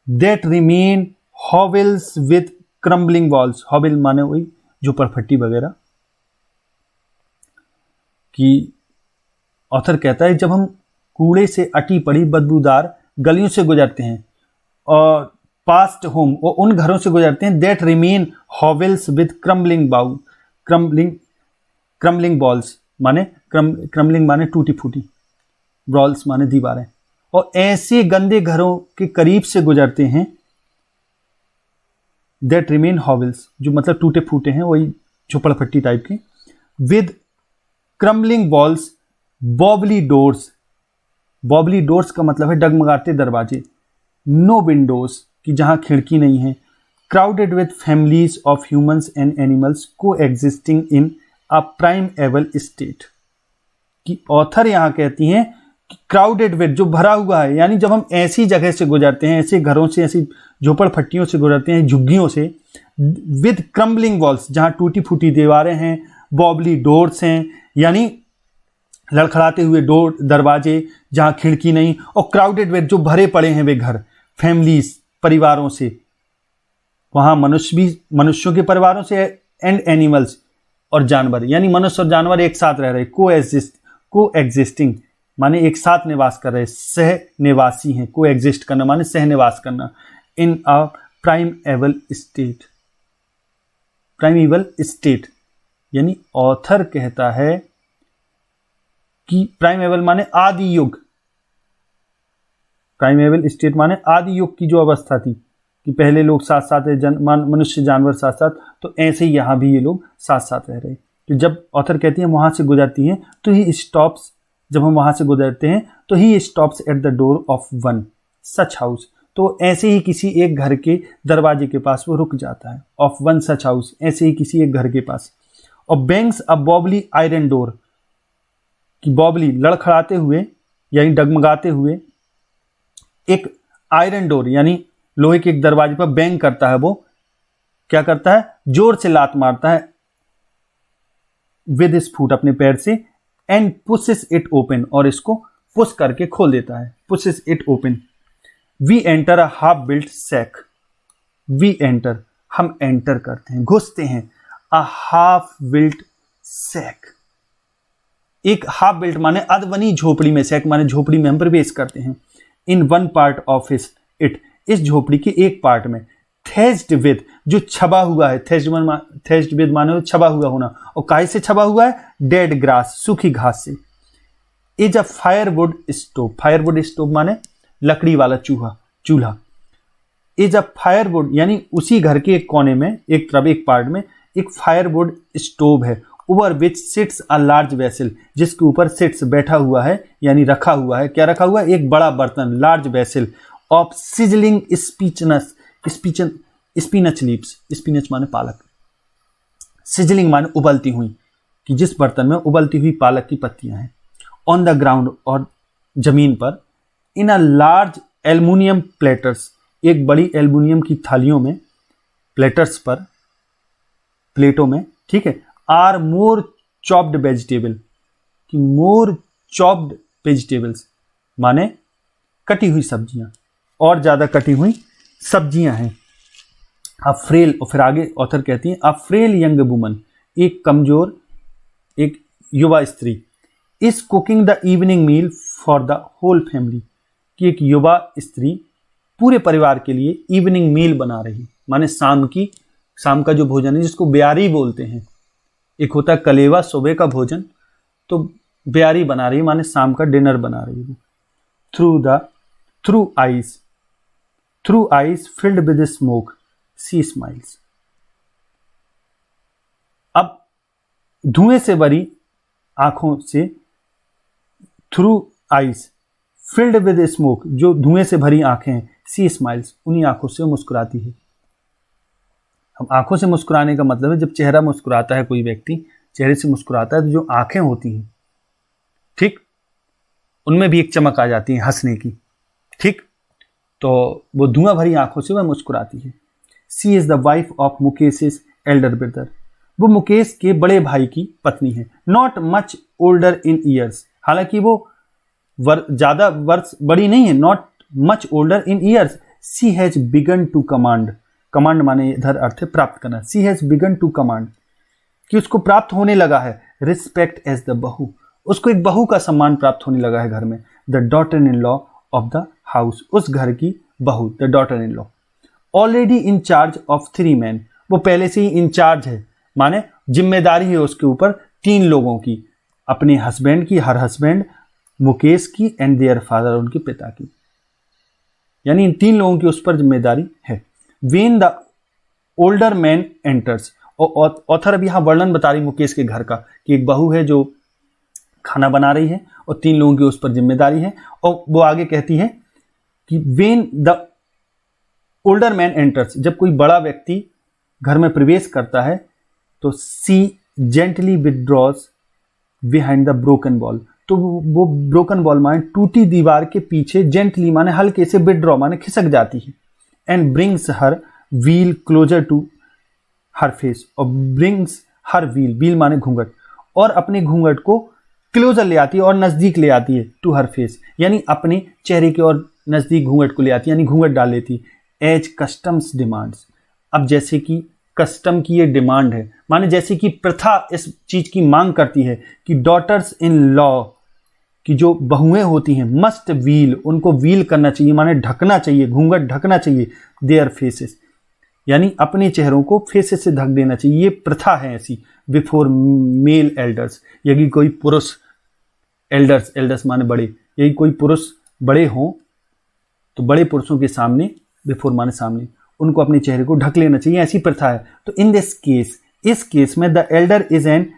that remain Havells with crumbling walls, हॉवेल माने वही झोपड़पट्टी वगैरह। कि ऑथर कहता है जब हम कूड़े से अटी पड़ी बदबूदार गलियों से गुजरते हैं और पास्ट होम, और उन घरों से गुजरते हैं, that remain Havells with crumbling balls माने क्रम्बलिंग माने टूटी फूटी, बॉल्स माने दीवारें, और ऐसे गंदे घरों के करीब से गुजरते हैं, दैट रिमेन हॉवेल्स, जो मतलब टूटे फूटे हैं, वही झोपड़पट्टी टाइप के, with crumbling walls, wobbly doors, wobbly doors का मतलब है डगमगाते दरवाजे, नो विंडोज, कि जहां खिड़की नहीं है, crowded with families of humans and animals coexisting in a primeval state. कि ऑथर यहां कहती हैं कि क्राउडेड विद, जो भरा हुआ है, यानी जब हम ऐसी जगह से गुजरते हैं, ऐसे घरों से, ऐसी झोपड़पट्टियों से गुजरते हैं, झुग्गियों से, विद क्रम्बलिंग वॉल्स, जहां टूटी फूटी दीवारें हैं, बॉबली डोर्स हैं, यानी लड़खड़ाते हुए डोर, दरवाजे, जहां खिड़की नहीं, और क्राउडेड विद, जो भरे पड़े हैं वे घर, फैमिलीज, परिवारों से, वहां मनुष्य भी, मनुष्यों के परिवारों से, एंड एनिमल्स, और जानवर, यानी मनुष्य और जानवर एक साथ रह रहे, को एग्जिस्टिंग माने एक साथ निवास कर रहे, सह निवासी हैं, को एग्जिस्ट करना माने सह निवास करना, इन a primeval state, प्राइमेवल state. यानी ऑथर कहता है कि प्राइमेवल माने आदि युग, प्राइमेवल स्टेट माने आदि युग की जो अवस्था थी, कि पहले लोग साथ साथ मनुष्य जानवर साथ साथ, तो ऐसे ही यहां भी ये लोग साथ साथ रह रहे। तो जब ऑथर कहती है वहां से गुजरती हैं तो ही स्टॉप्स, जब हम वहां से गुजरते हैं तो he stops at the door of one such house, तो ऐसे ही किसी एक घर के दरवाजे के पास वो रुक जाता है, ऑफ वन सच हाउस, ऐसे ही किसी एक घर के पास, और बैंग्स अ बॉबली आयरन डोर, कि बॉबली लड़खड़ाते हुए यानी डगमगाते हुए एक आयरन डोर, यानी लोहे के एक दरवाजे पर बैंग करता है, वो क्या करता है, जोर से लात मारता है विद हिज फुट, अपने पैर से, एंड पुशेस इट ओपन, और इसको पुश करके खोल देता है, pushes it open. We enter a half built shack, we enter, हम एंटर करते हैं, घुसते हैं, अ हाफ बिल्ट सैक, एक हाफ बिल्ट माने अध बनी झोपड़ी में, सैक माने झोपड़ी में हम प्रवेश करते हैं, in one part of it, इस झोपड़ी के एक पार्ट में, थेस्ड विद, जो छबा हुआ है, थेस्ड विद माने छबा हुआ होना, और काहे से छबा हुआ है, डेड ग्रास, सूखी घास से, is a firewood stove, firewood stove माने लकड़ी वाला चूल्हा, इज अ फायरवुड यानी उसी घर के एक कोने में, एक तरफ एक पार्ट में एक फायरवुड स्टोव है, over which sits a large vessel, जिसके ऊपर सिट्स बैठा हुआ है यानी रखा हुआ है, क्या रखा हुआ है, एक बड़ा बर्तन, large vessel of sizzling spinach leaves, spinach माने पालक, सिजलिंग माने उबलती हुई, कि जिस बर्तन में उबलती हुई पालक की पत्तियां हैं, ऑन द ग्राउंड, और जमीन पर, इन अ लार्ज एल्युमिनियम प्लेटर्स, एक बड़ी एल्युमिनियम की थालियों में, प्लेटर्स पर, प्लेटों में, ठीक है, आर मोर चॉप्ड वेजिटेबल, कि मोर चॉप्ड वेजिटेबल्स माने कटी हुई सब्जियां, और ज्यादा कटी हुई सब्जियां हैं, अफ्रेल, और फिर आगे ऑथर कहती हैं अफ्रेल यंग वुमन, एक कमजोर, एक युवा स्त्री, is cooking the evening meal for the whole family, कि एक युवा स्त्री पूरे परिवार के लिए इवनिंग मील बना रही, माने शाम का जो भोजन है, जिसको ब्यारी बोलते हैं, एक होता है कलेवा सुबह का भोजन, तो ब्यारी बना रही माने शाम का डिनर बना रही है, through eyes filled with smoke she smiles, अब धुएं से भरी आंखों से, through eyes filled with smoke, जो धुएं से भरी आंखें हैं, सी स्माइल्स, उन्हीं आंखों से मुस्कुराती है। अब आंखों से मुस्कुराने का मतलब है जब चेहरा मुस्कुराता है, कोई व्यक्ति चेहरे से मुस्कुराता है, तो जो आंखें होती हैं, ठीक, उनमें भी एक चमक आ जाती है हंसने की, ठीक, तो वो धुआं भरी आंखों से वह मुस्कुराती है। She is the wife of Mukesh elder brother, वो मुकेश के बड़े भाई की पत्नी है, not much older in years, हालांकि वो ज्यादा वर्ष बड़ी नहीं है, not much older in years, she has begun to command, command माने इधर अर्थ है प्राप्त करना, she has begun to command, कि उसको प्राप्त होने लगा है, रिस्पेक्ट एज द बहू, उसको एक बहू का सम्मान प्राप्त होने लगा है घर में, the daughter in law of the house, उस घर की बहू, the daughter in law, already in charge of 3 men, वो पहले से ही इंचार्ज है, माने जिम्मेदारी है उसके ऊपर 3 लोगों की, अपने हस्बैंड की, हर हस्बैंड, मुकेश की, एंड देयर फादर, उनके पिता की, यानी इन 3 लोगों की उस पर जिम्मेदारी है। When the older man enters, और ऑथर अभी यहां वर्णन बता रही मुकेश के घर का, कि एक बहू है जो खाना बना रही है और 3 लोगों की उस पर जिम्मेदारी है, और वो आगे कहती है कि when the older man enters, जब कोई बड़ा व्यक्ति घर में प्रवेश करता है, तो she gently withdraws behind the broken wall, तो वो ब्रोकन वॉल माने टूटी दीवार के पीछे, जेंटली माने हल्के से, विदड्रॉ माने खिसक जाती है, and brings her veil closer to her face, और ब्रिंग्स हर व्हील माने घूंघट, और अपने घूंघट को क्लोजर ले आती है और नजदीक ले आती है, टू हर फेस, यानी अपने चेहरे के और नजदीक घूंघट को ले आती है, यानी घूंघट डाल लेती, एज कस्टम्स डिमांड्स, अब जैसे कि कस्टम की ये डिमांड है, माने जैसे कि प्रथा इस चीज की मांग करती है कि डॉटर्स इन लॉ, की जो बहुएं होती हैं, मस्ट व्हील, उनको व्हील करना चाहिए, माने ढकना चाहिए, घूंघट ढकना चाहिए, देयर फेसेस, यानी अपने चेहरों को फेसेस से ढक देना चाहिए, ये प्रथा है ऐसी, बिफोर मेल एल्डर्स, यदि कोई पुरुष, एल्डर्स माने बड़े, यदि कोई पुरुष बड़े हों तो बड़े पुरुषों के सामने, बिफोर माने सामने, उनको अपने चेहरे को ढक लेना चाहिए, ऐसी प्रथा है। तो इन दिस केस, इस केस में the elder is an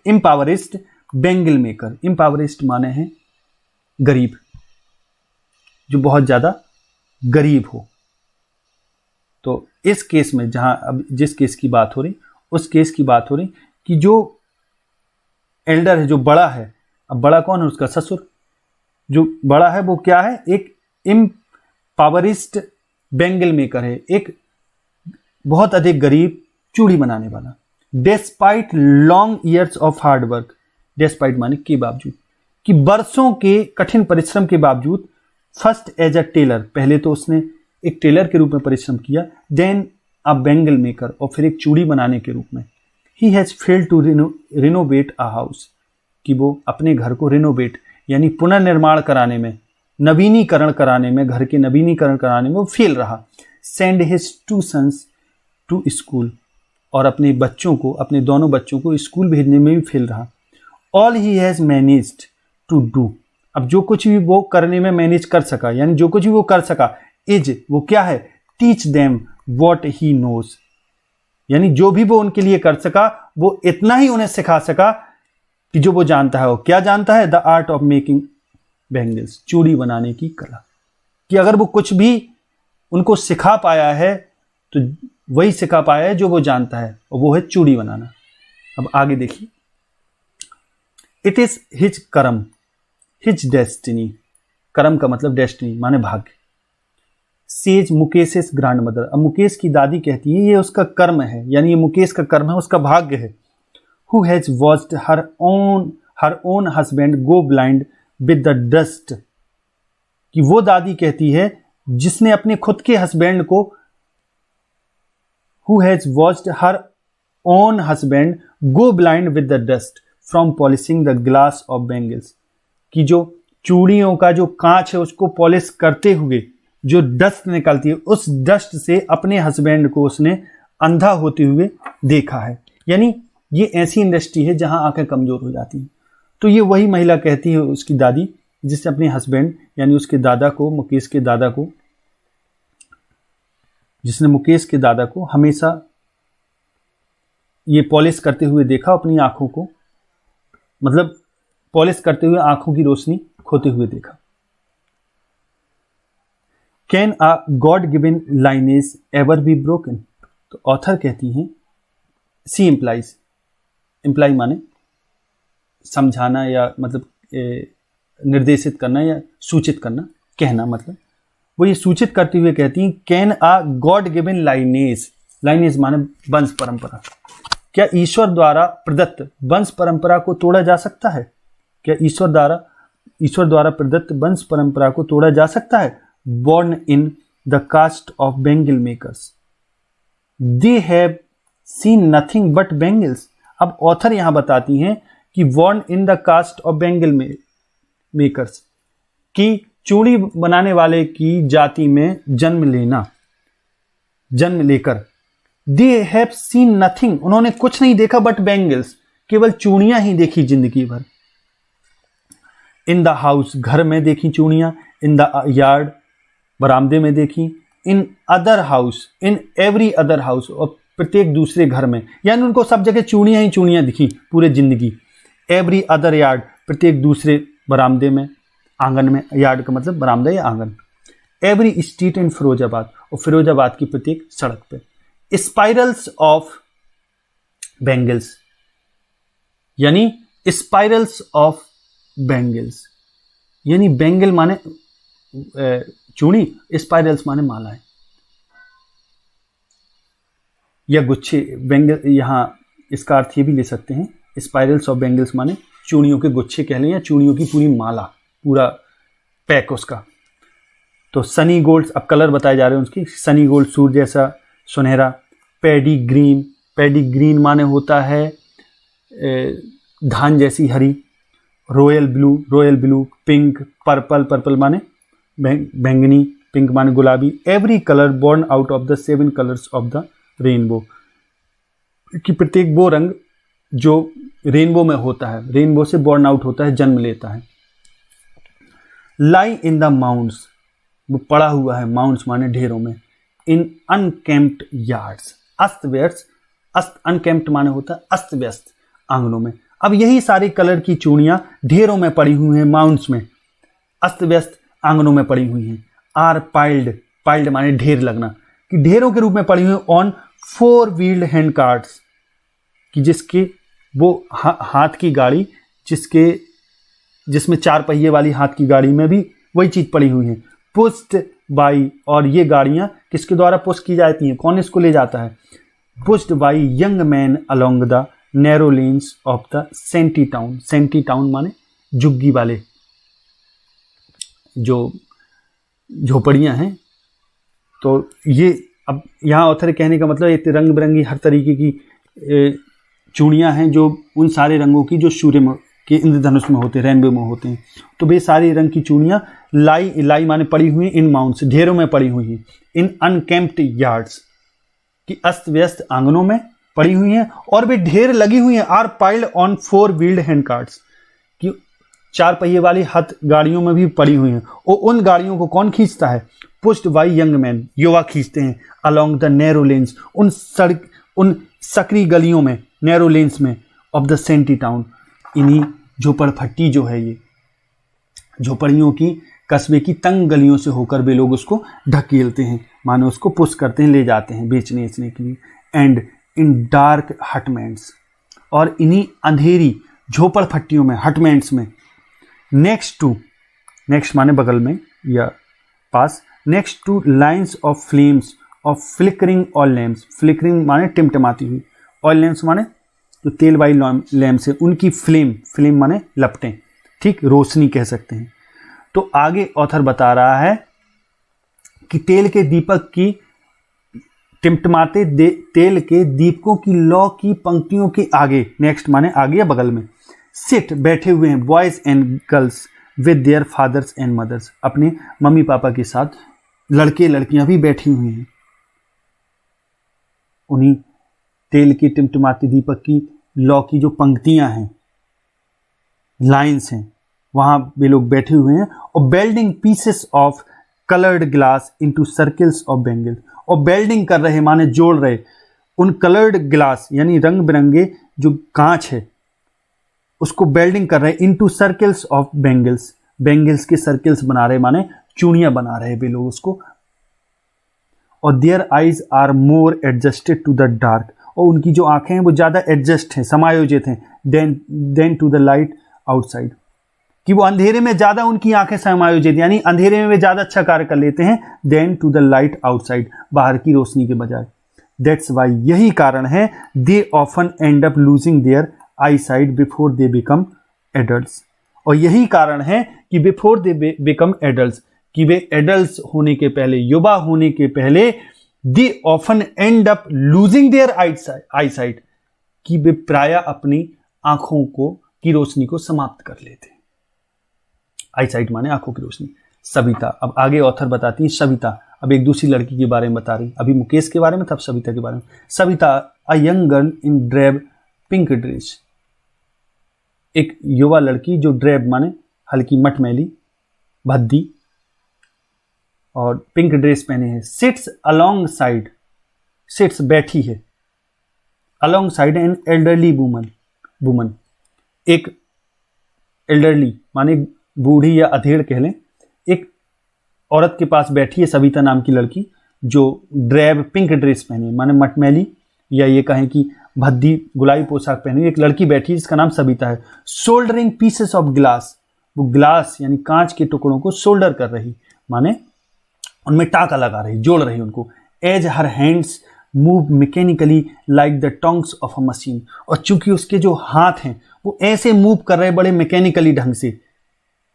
impoverished bangle maker, impoverished माने हैं गरीब, जो बहुत ज्यादा गरीब हो। तो इस केस में, जहां अब जिस केस की बात हो रही, उस केस की बात हो रही कि जो एल्डर है, जो बड़ा है, अब बड़ा कौन है, उसका ससुर, जो बड़ा है वो क्या है, एक इम्पावरिस्ट बैंगल मेकर है, एक बहुत अधिक गरीब चूड़ी बनाने वाला। Despite long years of hard work, despite माने के बावजूद, कि वर्षों के कठिन परिश्रम के बावजूद, फर्स्ट एज अ टेलर, पहले तो उसने एक टेलर के रूप में परिश्रम किया, देन अ बैंगल मेकर, और फिर एक चूड़ी बनाने के रूप में। He has failed to renovate a house, कि वो अपने घर को रिनोवेट यानी पुनर्निर्माण कराने में, नवीनीकरण कराने में, घर के नवीनीकरण कराने में वो फेल रहा। Send his 2 sons to school, और अपने बच्चों को, अपने दोनों बच्चों को स्कूल भेजने में भी फेल रहा। All he has managed to do, अब जो कुछ भी वो करने में मैनेज कर सका, यानी जो कुछ भी वो कर सका, इज वो क्या है, teach them what he knows, यानी जो भी वो उनके लिए कर सका वो इतना ही उन्हें सिखा सका कि जो वो जानता है। वो क्या जानता है, the art of making bangles, चूड़ी बनाने की कला, कि अगर वो कुछ भी उनको सिखा पाया है तो वही सिखा पाया है जो वो जानता है, और वो है चूड़ी बनाना। अब आगे देखिए, इट इज हिज कर्म, हिज डेस्टिनी, कर्म का मतलब डेस्टिनी माने भाग्य। सेज मुकेश ग्रैंड मदर, अब मुकेश की दादी कहती है ये उसका कर्म है, यानी ये मुकेश का कर्म है, उसका भाग्य है। Who has watched her own husband go blind with the dust, कि वो दादी कहती है जिसने अपने खुद के हस्बैंड को, who has watched her own husband go blind with the dust from polishing the glass of bangles, कि जो चूड़ियों का जो कांच है उसको पॉलिश करते हुए जो डस्ट निकलती है, उस डस्ट से अपने हस्बैंड को उसने अंधा होते हुए देखा है। यानी ये ऐसी इंडस्ट्री है जहां आंखें कमजोर हो जाती हैं। तो ये वही महिला कहती है उसकी दादी, जिसने अपने हस्बैंड यानी उसके दादा को, मुकेश के दादा को, जिसने मुकेश के दादा को हमेशा ये पॉलिश करते हुए देखा, अपनी आंखों को, मतलब पॉलिश करते हुए आंखों की रोशनी खोते हुए देखा। Can a God given lineage ever be broken, तो ऑथर कहती हैं सी इम्प्लाइज, इम्प्लाई माने समझाना या मतलब निर्देशित करना या सूचित करना, कहना, मतलब वो ये सूचित करते हुए कहती हैं can a God given lineage, lineage माने वंश परंपरा, क्या ईश्वर द्वारा प्रदत्त वंश परंपरा को तोड़ा जा सकता है? क्या ईश्वर द्वारा प्रदत्त वंश परंपरा को तोड़ा जा सकता है? Born in the caste of bangle makers, they have seen nothing but bangles. अब ऑथर यहां बताती हैं कि born in the caste of bangle makers, कि चूड़ी बनाने वाले की जाति में जन्म लेकर, they have seen nothing, उन्होंने कुछ नहीं देखा but bangles, केवल चूड़ियां ही देखी जिंदगी भर। इन द हाउस, घर में देखी चूड़ियां, इन द यार्ड, बरामदे में देखी, in other house, in every other house, और प्रत्येक दूसरे घर में, यानी उनको सब जगह चूड़ियां ही चूड़ियां दिखी पूरे जिंदगी। एवरी अदर यार्ड, प्रत्येक दूसरे बरामदे में, आंगन में, यार्ड का मतलब बरामदा या आंगन। एवरी स्ट्रीट इन फिरोजाबाद, और फिरोजाबाद की प्रत्येक सड़क पे। स्पाइरल्स ऑफ बैंगल्स, यानी स्पाइरल्स ऑफ बैंगल्स, यानी बैंगल माने चूड़ी, स्पाइरल्स माने मालाएं या गुच्छे। बैंगल, यहां इसका अर्थ ये भी ले सकते हैं, स्पाइरल्स ऑफ बैंगल्स माने चूड़ियों के गुच्छे कह लें या चूड़ियों की पूरी माला, पूरा पैक उसका। तो सनी गोल्ड, अब कलर बताए जा रहे हैं उसकी, सनी गोल्ड सूर्य जैसा सुनहरा। पैडी ग्रीन माने होता है धान जैसी हरी। Royal blue. पिंक, पर्पल माने बैंगनी, पिंक माने गुलाबी। Every colour born out of the 7 colours of the rainbow, कि प्रत्येक वो रंग जो रेनबो में होता है, रेनबो से बोर्न आउट होता है, जन्म लेता है। लाई इन द माउंट्स, वो पड़ा हुआ है, माउंट्स माने ढेरों में। इन अनकेम्प्ड यार्ड्स, अनकेम्प्ड माने होता है अस्त व्यस्त आंगनों में। अब यही सारी कलर की चूड़ियां ढेरों में पड़ी हुई हैं, माउंट्स में, अस्त व्यस्त आंगनों में पड़ी हुई हैं। आर पाइल्ड माने ढेर लगना, कि ढेरों के रूप में पड़ी हुई ऑन 4 व्हील्ड हैंड कार्ट्स, कि जिसके वो हाथ की गाड़ी, जिसके जिसमें 4 पहिए वाली हाथ की गाड़ी में भी वही चीज पड़ी हुई है, पुश्ड बाई। और ये गाड़ियां किसके द्वारा पुश की जाती हैं, कौन इसको ले जाता है, pushed by young man along the narrow lanes of the shanty town. Shanty town माने झुग्गी वाले जो झोपड़ियां हैं। तो ये अब यहाँ ऑथर कहने का मतलब एक रंग बिरंगी हर तरीके की चूड़ियाँ हैं जो उन सारे रंगों की जो सूर्य के इंद्रधनुष में होते हैं, रेनबो में होते हैं। तो वे सारे रंग की चूड़ियाँ लाई माने पड़ी हुई हैं, इन माउंट्स ढेरों में पड़ी हुई हैं, इन अनकेम्प्ड यार्ड्स की अस्त व्यस्त आंगनों में पड़ी हुई हैं, और वे ढेर लगी हुई हैं, are piled on 4 wheeled hand carts की 4 पहिए वाली हाथ गाड़ियों में भी पड़ी हुई हैं। और उन गाड़ियों को कौन खींचता है, पुश्ड बाई यंग मैन, युवा खींचते हैं, अलोंग द नैरो लेन्स, उन सकरी गलियों में, नैरो लेन्स में, ऑफ द सेंटी टाउन। इन्हीं झोपड़पट्टी जो है, ये झोपड़ियों की कस्बे की तंग गलियों से होकर वे लोग उसको ढकेलते हैं, मानो उसको पुश करते हैं, ले जाते हैं बेचने के लिए। एंड इन डार्क हटमेंट्स, और इन्हीं अंधेरी झोपड़पट्टियों में, हटमेंट्स में, नेक्स्ट माने बगल में या पास, next to lines of flames of flickering oil lamps. Flickering माने टिमटिमाती हुई, ऑयल लैम्प्स माने जो तेल वाली लैम्प्स है उनकी फ्लेम माने लपटें, ठीक, रोशनी कह सकते हैं। तो आगे ऑथर बता रहा है कि तेल के दीपक की टिमटिमाते तेल के दीपकों की लौ की पंक्तियों के आगे, नेक्स्ट माने आगे या बगल में, सिट बैठे हुए हैं boys and girls with their fathers and mothers. अपने मम्मी पापा के साथ लड़के लड़कियां भी बैठी हुई हैं। उन्हीं तेल की टिमटिमाती दीपक की लौ की जो पंक्तियां हैं, लाइन्स हैं, वहां वे लोग बैठे हुए हैं। और welding pieces of coloured glass into circles of bangles, और बेल्डिंग कर रहे माने जोड़ रहे उन कलर्ड ग्लास यानी रंग बिरंगे जो कांच है उसको बेल्डिंग कर रहे into circles of bangles, bangles के सर्कल्स बना रहे माने चूड़ियां बना रहे वे लोग उसको। और their eyes are more adjusted to the dark, और उनकी जो आंखें हैं वो ज़्यादा एडजस्ट हैं, समायोजित हैं, than to the light outside, कि वो अंधेरे में ज़्यादा उनकी आंखें समायोजित, यानी अंधेरे में वे ज़्यादा अच्छा कार्य कर लेते हैं, than to the light outside, बाहर की रोशनी के बजाय। दैट्स वाई, यही कारण है, they often end up losing their eyesight before they become adults. और यही कारण है कि बिफोर दे बिकम एडल्ट्स, कि वे एडल्ट्स होने के पहले, युवा होने के पहले, they often end up losing their eyesight, कि वे प्राय अपनी आंखों की रोशनी को समाप्त कर लेते हैं। आई साइट माने आंखों की रोशनी। सविता, अब आगे ऑथर बताती है सविता, अब एक दूसरी लड़की के बारे में बता रही, अभी मुकेश के बारे में था, अब सविता के बारे में। Savita, a young girl in drab pink dress, एक युवा लड़की जो ड्रेब माने हल्की मटमैली भद्दी और पिंक ड्रेस पहने हैं, सिट्स अलोंग साइड, सिट्स बैठी है, along side an elderly woman, एक एल्डरली माने बूढ़ी या अधेड़ कह लें, एक औरत के पास बैठी है सविता नाम की लड़की जो ड्रेब पिंक ड्रेस पहनी है, माने मटमैली या ये कहें कि भद्दी गुलाबी पोशाक पहनी एक लड़की बैठी है जिसका नाम सविता है। सोल्डरिंग पीसेस ऑफ ग्लास, वो ग्लास यानी कांच के टुकड़ों को सोल्डर कर रही, माने उनमें टाका लगा रही, जोड़ रही उनको। As her hands move mechanically like the tongs of a machine, और चूंकि उसके जो हाथ हैं वो ऐसे मूव कर रहे बड़े मैकेनिकली ढंग से,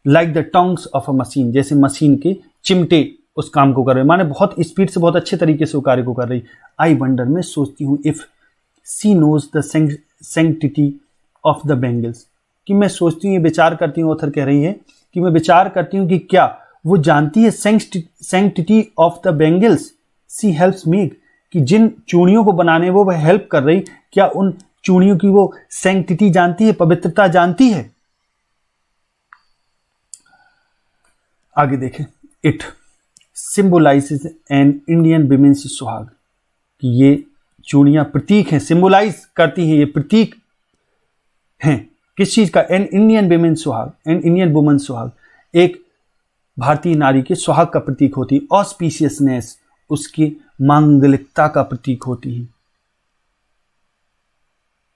like the tongs of a machine, जैसे मशीन के चिमटे उस काम को कर रहे, माने बहुत स्पीड से बहुत अच्छे तरीके से वो कार्य को कर रही। आई वंडर, मैं सोचती हूँ, if she knows the sanctity of the bangles, कि मैं सोचती हूँ, ये विचार करती हूँ, ऑथर कह रही है कि मैं विचार करती हूँ कि क्या वो जानती है sanctity of the bangles, she helps me, कि जिन चूड़ियों को बनाने वो हेल्प कर रही, क्या उन चूड़ियों की वो सैंक्टिटी जानती है, पवित्रता जानती है। आगे देखें, it symbolizes an Indian women's सुहाग, कि ये चूड़ियां प्रतीक हैं, सिंबलाइज करती हैं, ये प्रतीक हैं किस चीज का, एन इंडियन विमेन सुहाग, एन इंडियन वुमन सुहाग, एक भारतीय नारी के सुहाग का प्रतीक होती है। ऑस्पिशियसनेस, उसकी मांगलिकता का प्रतीक होती है,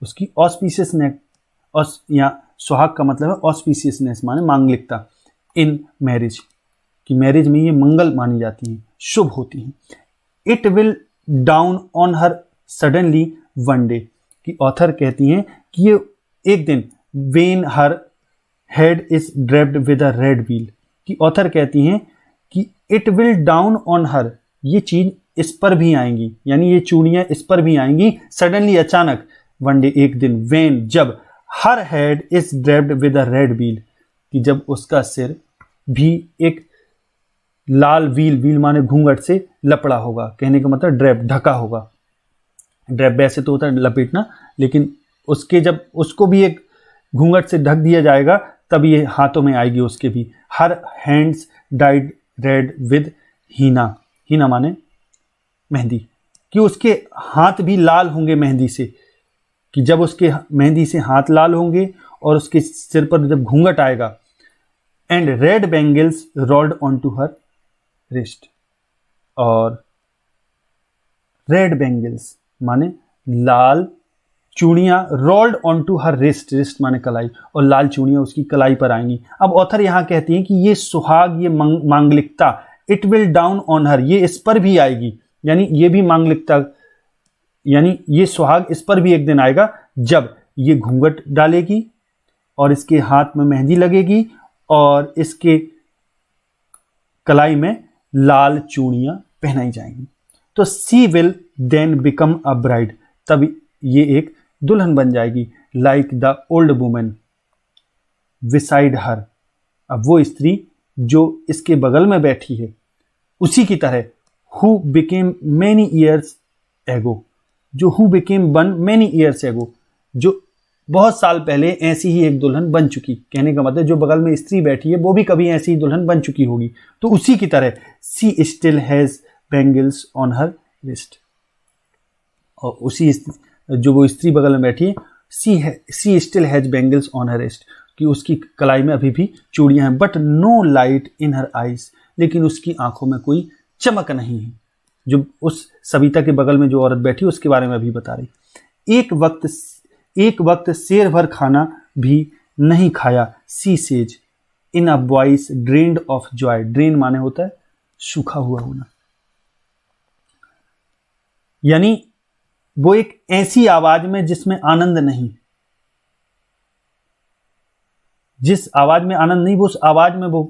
उसकी ऑस्पिशियसनेस या सुहाग का मतलब है ऑस्पिशियसनेस, माने मांगलिकता, इन मैरिज, कि मैरिज में ये मंगल मानी जाती हैं, शुभ होती हैं। It will dawn on her suddenly one day, कि ऑथर कहती हैं कि ये एक दिन, when her head is draped with a red wheel, कि ऑथर कहती हैं कि it will dawn on her, ये चीज इस पर भी आएंगी, यानी ये चूड़ियां इस पर भी आएंगी सडनली, अचानक, वन डे, एक दिन, वेन, जब, हर head is draped with a red wheel, कि जब उसका सिर भी एक लाल व्हील, व्हील माने घूंघट से लपड़ा होगा, कहने का मतलब ड्रेप, ढका होगा। ड्रेप वैसे तो होता है लपेटना, लेकिन उसके जब उसको भी एक घूंघट से ढक दिया जाएगा तब ये हाथों में आएगी उसके भी। Her hands dyed red with henna, henna माने मेहंदी, कि उसके हाथ भी लाल होंगे मेहंदी से, कि जब उसके मेहंदी से हाथ लाल होंगे और उसके सिर पर जब घूंघट आएगा। And red bangles rolled on to her wrist, और रेड बैंगल्स माने लाल चूड़ियां, rolled on to her wrist, wrist माने कलाई, और लाल चूड़ियां उसकी कलाई पर आएंगी। अब ऑथर यहां कहती हैं कि ये सुहाग, ये मांगलिकता, it will dawn on her, ये इस पर भी आएगी, यानी ये भी मांगलिकता, यानी ये सुहाग इस पर भी एक दिन आएगा जब ये घूंघट डालेगी और इसके हाथ में मेहंदी लगेगी और इसके कलाई में लाल चूड़ियां पहनाई जाएंगी। तो she will then become a bride, तब ये एक दुल्हन बन जाएगी। Like the old woman beside her, अब वो स्त्री जो इसके बगल में बैठी है उसी की तरह। Who became many years ago, जो who became one many years ago, जो बहुत साल पहले ऐसी ही एक दुल्हन बन चुकी, कहने का मतलब जो बगल में स्त्री बैठी है वो भी कभी ऐसी ही दुल्हन बन चुकी होगी। तो उसी की तरह she still has bangles on her wrist, और उसी जो वो स्त्री बगल में बैठी है, she still has bangles on her wrist, कि उसकी कलाई में अभी भी चूड़ियां हैं। But no light in her eyes, लेकिन उसकी आंखों में कोई चमक नहीं है। जो उस सविता के बगल में जो औरत बैठी उसके बारे में अभी बता रही। एक वक्त शेर भर खाना भी नहीं खाया, she says in a voice drained of Joy, drain माने होता है सूखा हुआ होना, यानी वो एक ऐसी आवाज में जिसमें आनंद नहीं, जिस आवाज में आनंद नहीं, वो उस आवाज में वो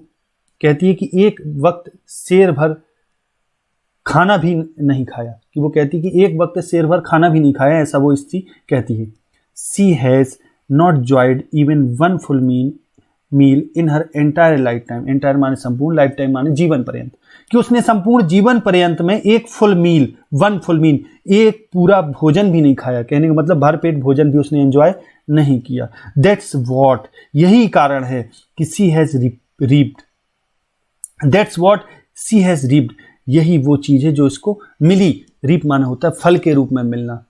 कहती है कि एक वक्त शेर भर खाना भी नहीं खाया, कि वो कहती है कि एक वक्त शेर भर खाना भी नहीं खाया, ऐसा वो स्त्री कहती है। She has not enjoyed even one full meal in her entire lifetime, entire माने संपूर्ण, लाइफ टाइम माने जीवन पर्यंत, कि उसने संपूर्ण जीवन पर्यंत में एक full meal, one full meal, एक पूरा भोजन भी नहीं खाया, कहने का मतलब भरपेट भोजन भी उसने एंजॉय नहीं किया। दैट्स वॉट, यही कारण है कि she has reaped, that's what she has reaped, यही वो चीज है जो इसको मिली। रीप माना होता है फल के रूप में मिलना,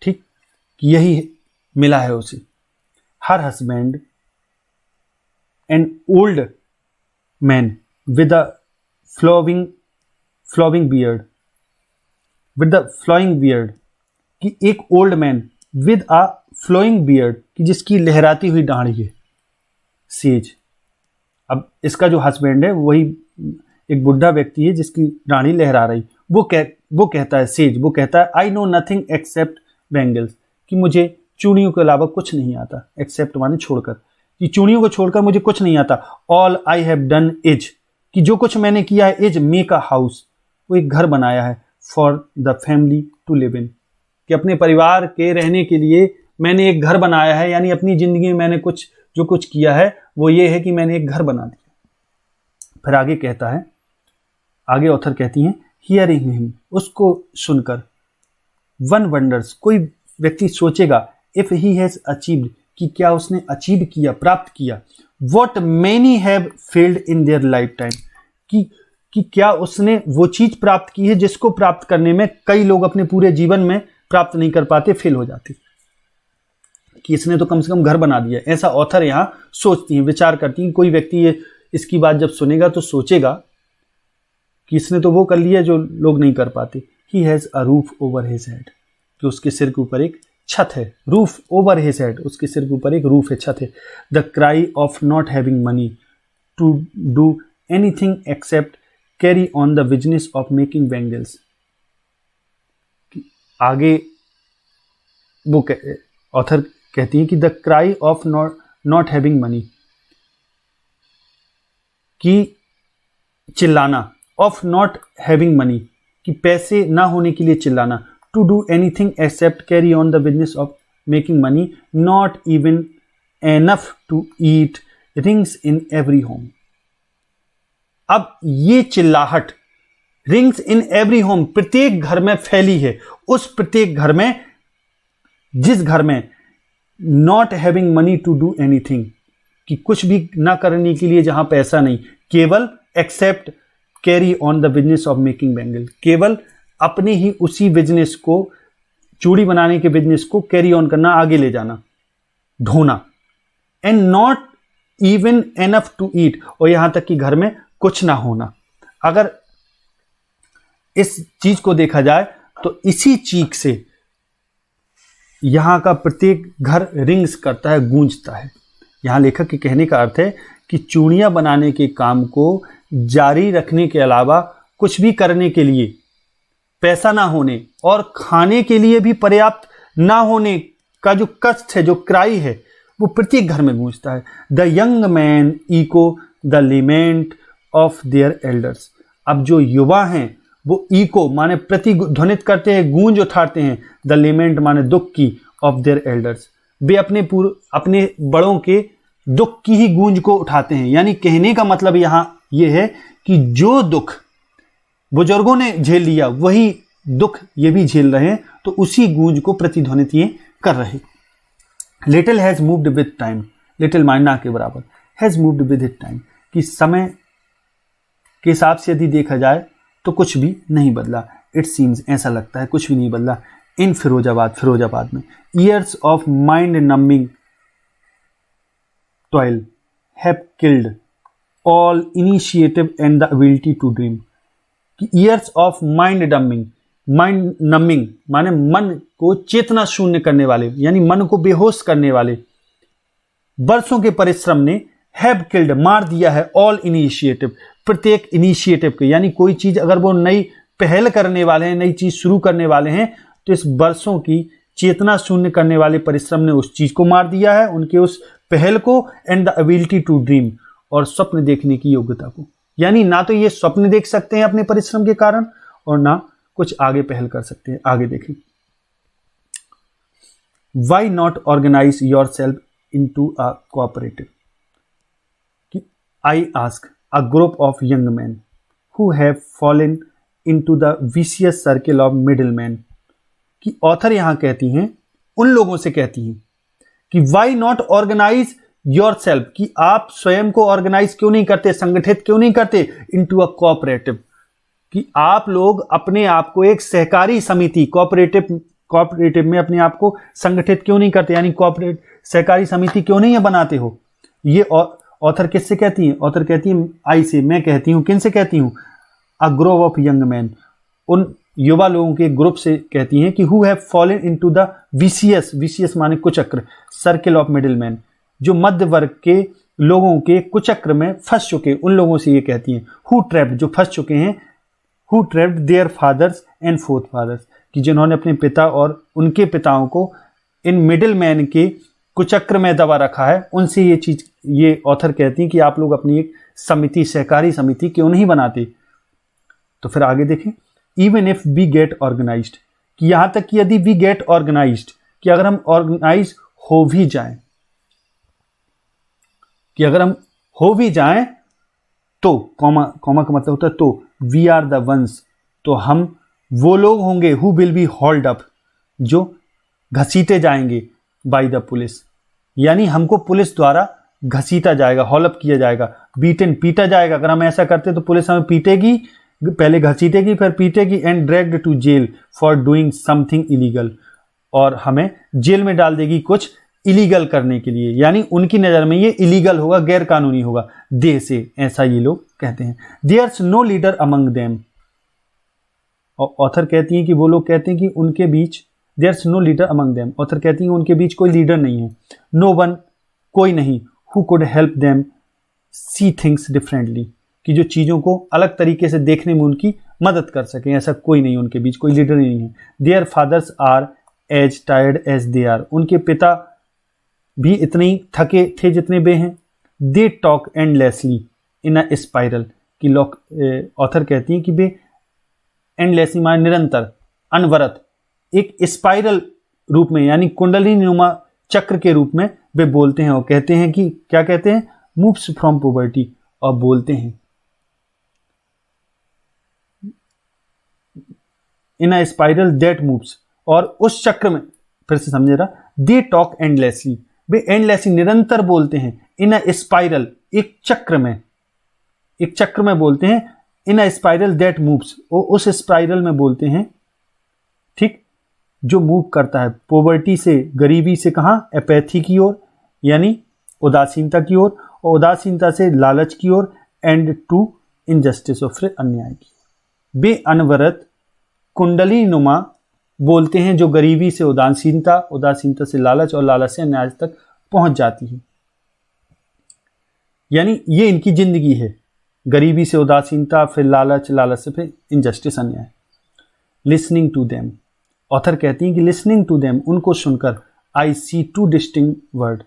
ठीक, यही मिला है उसे। Her husband an old man with a flowing beard, with the flowing beard, कि एक old man with a flowing beard, कि जिसकी लहराती हुई दाढ़ी है, सेज। अब इसका जो हस्बैंड है वही एक बुढ़ा व्यक्ति है जिसकी दाढ़ी लहरा रही, वो कहता है, सेज वो कहता है, I know nothing accept bangles, कि मुझे चूड़ियों के अलावा कुछ नहीं आता, एक्सेप्ट माने छोड़कर, कि चूड़ियों को छोड़कर मुझे कुछ नहीं आता। All I have done is, कि जो कुछ मैंने किया है, इज मेक अ हाउस, वो एक घर बनाया है, for the family to live in, कि अपने परिवार के रहने के लिए मैंने एक घर बनाया है, यानी अपनी जिंदगी में मैंने जो कुछ किया है वो ये है कि मैंने एक घर बना दिया। फिर आगे कहता है, आगे ऑथर कहती हैं, हियरिंग हिम, उसको सुनकर, वन वंडर्स, कोई व्यक्ति सोचेगा, इफ ही हैज अचीव्ड, कि क्या उसने अचीव किया, प्राप्त किया, what many have failed in their life time, कि क्या उसने वो चीज प्राप्त की है जिसको प्राप्त करने में कई लोग अपने पूरे जीवन में प्राप्त नहीं कर पाते, फेल हो जाते, कि इसने तो कम से कम घर बना दिया। ऐसा ऑथर यहां सोचती हैं, विचार करती हैं। कोई व्यक्ति इसकी बात जब सुनेगा तो सोचेगा कि इसने तो वो कर लिया जो लोग नहीं कर पाते। He has a roof over his head, कि उसके सिर के ऊपर एक छत है, रूफ ओवर हिज हेड, उसके सिर के ऊपर एक रूफ है, छत है। The cry of not having money to do anything except carry on the business of making bangles. आगे वो ऑथर कहती है कि the cry of not having money, कि चिल्लाना, ऑफ नॉट हैविंग मनी, कि पैसे ना होने के लिए चिल्लाना, to do anything except carry on the business of making money, not even enough to eat, rings in every home. अब ये चिल्लाहट रिंग्स इन एवरी होम प्रत्येक घर में फैली है, उस प्रत्येक घर में जिस घर में not having money to do anything, कि कुछ भी ना करने के लिए जहां पैसा नहीं, केवल except carry on the business of making bangle, केवल अपने ही उसी बिजनेस को, चूड़ी बनाने के बिजनेस को कैरी ऑन करना, आगे ले जाना, ढोना। And not even enough to eat, और यहां तक कि घर में कुछ ना होना। अगर इस चीज को देखा जाए तो इसी चीख से यहां का प्रत्येक घर रिंग्स करता है, गूंजता है। यहां लेखक के कहने का अर्थ है कि चूड़ियां बनाने के काम को जारी रखने के अलावा कुछ भी करने के लिए, पैसा ना होने और खाने के लिए भी पर्याप्त ना होने का जो कष्ट है, जो क्राई है, वो प्रत्येक घर में गूंजता है। The young man echo the lament of their elders. अब जो युवा हैं वो इको माने प्रतिध्वनित करते हैं, गूंज उठाते हैं, द लिमेंट माने दुख की, ऑफ देयर एल्डर्स, वे अपने बड़ों के दुख की ही गूंज को उठाते हैं। यानी कहने का मतलब यहां यह है कि जो दुख बुजुर्गों ने झेल लिया वही दुख ये भी झेल रहे हैं, तो उसी गूंज को प्रतिध्वनित ये कर रहे। Little has moved with time, little mind ना के बराबर, has moved with it time, कि समय के हिसाब से यदि देखा जाए तो कुछ भी नहीं बदला। इट सीम्स, ऐसा लगता है कुछ भी नहीं बदला। इन फिरोजाबाद में years of mind numbing toil have killed all initiative and the ability to dream. Years of mind numbing माने मन को चेतना शून्य करने वाले, यानी मन को बेहोश करने वाले वर्षों के परिश्रम ने हैव किल्ड, मार दिया है, ऑल इनिशिएटिव, प्रत्येक इनिशिएटिव के, यानी कोई चीज अगर वो नई पहल करने वाले हैं, नई चीज शुरू करने वाले हैं, तो इस वर्षों की चेतना शून्य करने वाले परिश्रम ने उस चीज को मार दिया है, उनके उस पहल को, and the ability to dream, और स्वप्न देखने की योग्यता को। यानी ना तो ये स्वप्न देख सकते हैं अपने परिश्रम के कारण, और ना कुछ आगे पहल कर सकते हैं। आगे देखें, why not organise yourself into a cooperative, I ask a group of young man who have fallen into the vicious circle of middleman. कि ऑथर यहां कहती हैं, उन लोगों से कहती हैं कि why not organise yourself, कि आप स्वयं को ऑर्गेनाइज क्यों नहीं करते, संगठित क्यों नहीं करते, इनटू अ कोऑपरेटिव, कि आप लोग अपने आप को एक सहकारी समिति, कोऑपरेटिव में अपने आप को संगठित क्यों नहीं करते, यानी सहकारी समिति क्यों नहीं बनाते हो। ये ऑथर किससे कहती है? ऑथर कहती है आई से, मैं कहती हूं। किन से कहती हूं? अ ग्रुप ऑफ यंग मैन, उन युवा लोगों के ग्रुप से कहती हैं कि who have fallen into the vicious माने कुचक्र, सर्किल ऑफ मिडिल मैन, जो मध्य वर्ग के लोगों के कुचक्र में फंस चुके, उन लोगों से ये कहती हैं। हु ट्रैप्ड, जो फंस चुके हैं, who trapped their fathers and forefathers, कि जिन्होंने अपने पिता और उनके पिताओं को इन मिडिल मैन के कुचक्र में दबा रखा है, उनसे ये चीज, ये ऑथर कहती हैं कि आप लोग अपनी एक समिति, सहकारी समिति क्यों नहीं बनाते। तो फिर आगे देखें, even if we get organised, कि यहां तक कि यदि वी गेट ऑर्गेनाइज्ड, कि अगर हम ऑर्गेनाइज हो भी जाएं, कि अगर हम हो भी जाएं तो कॉमा का मतलब होता है तो, वी आर द वंस, तो हम वो लोग होंगे, who will be hold up, जो घसीटे जाएंगे बाय द पुलिस, यानी हमको पुलिस द्वारा घसीटा जाएगा, हॉल अप किया जाएगा, बीटन, पीटा जाएगा। अगर हम ऐसा करते तो पुलिस हमें पीटेगी, पहले घसीटेगी फिर पीटेगी, and dragged to jail for doing something illegal, और हमें जेल में डाल देगी कुछ इलीगल करने के लिए, यानी उनकी नजर में ये इलीगल होगा, गैर कानूनी होगा, देह से, ऐसा ये लोग कहते हैं। There's no leader among them, और ऑथर कहती हैं कि वो लोग कहते हैं कि उनके बीच there is no leader among them, author कहती हैं उनके बीच कोई लीडर नहीं है। नो वन, कोई नहीं, who could help them see things differently, कि जो चीज़ों को अलग तरीके से देखने में उनकी मदद कर सकें, ऐसा कोई नहीं, उनके बीच कोई लीडर नहीं है। Their fathers are as tired as they are, उनके पिता भी इतने ही थके थे जितने वे हैं। They talk endlessly in a spiral, कि ऑथर कहती हैं कि वे एंडलेसली माने निरंतर, अनवरत, एक स्पाइरल रूप में यानी कुंडली नुमा चक्र के रूप में वे बोलते हैं और कहते हैं कि क्या कहते हैं, मूव्स फ्रॉम पॉवर्टी, और बोलते हैं इन अ स्पाइरल दैट मूव्स, और उस चक्र में, फिर से समझे रहा, they talk endlessly, way endlessly निरंतर बोलते हैं, इन अ स्पाइरल, एक चक्र में, एक चक्र में बोलते हैं, इन अ स्पाइरल दैट मूव्स, वो उस स्पाइरल में बोलते हैं, ठीक, जो मूव करता है पॉवर्टी से, गरीबी से कहाँ, एपैथी की ओर यानी उदासीनता की ओर, और उदासीनता से लालच की ओर, एंड टू इनजस्टिस, और फिर अन्याय की। वे अनवरत कुंडली नुमा बोलते हैं जो गरीबी से उदासीनता, उदासीनता से लालच, और लालच से अन्याय तक पहुंच जाती है। यानी ये इनकी जिंदगी है, गरीबी से उदासीनता, फिर लालच, लालच से फिर इनजस्टिस, अन्याय। लिसनिंग टू देम, ऑथर कहती हैं कि लिसनिंग टू देम, उनको सुनकर, आई सी टू डिस्टिंक्ट वर्ड,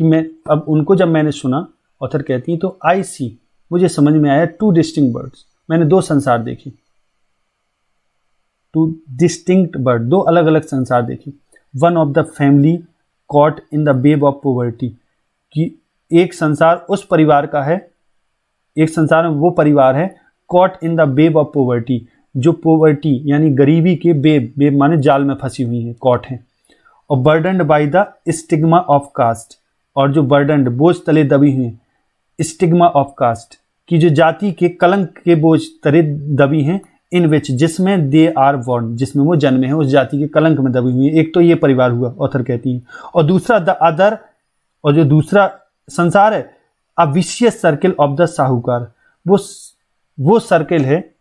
कि मैं अब उनको जब मैंने सुना, ऑथर कहती हैं तो आई सी, मुझे समझ में आया, टू डिस्टिंक्ट वर्ड्स, मैंने दो संसार देखे, टू डिस्टिंक्ट बर्ड, दो अलग अलग संसार देखे। One of the family caught in the web of poverty, कि एक संसार उस परिवार का है, एक संसार में वो परिवार है, caught in the web of poverty, जो पॉवर्टी यानी गरीबी के वेब, वेब माने जाल में फंसी हुई है, कॉट है, और burdened by the stigma of caste, और जो बर्डनड, बोझ तले दबी हुई है, स्टिग्मा ऑफ कास्ट, की जो जाति के कलंक के बोझ तले दबी हैं, इन विच, जिसमें दे आर बॉर्न, जिसमें वो जन्मे हैं, उस जाति के कलंक में दबी हुई है। एक तो ये परिवार हुआ, ऑथर कहती है, और दूसरा द अदर, और जो दूसरा संसार है, a vicious circle of the साहूकार, वो सर्किल है,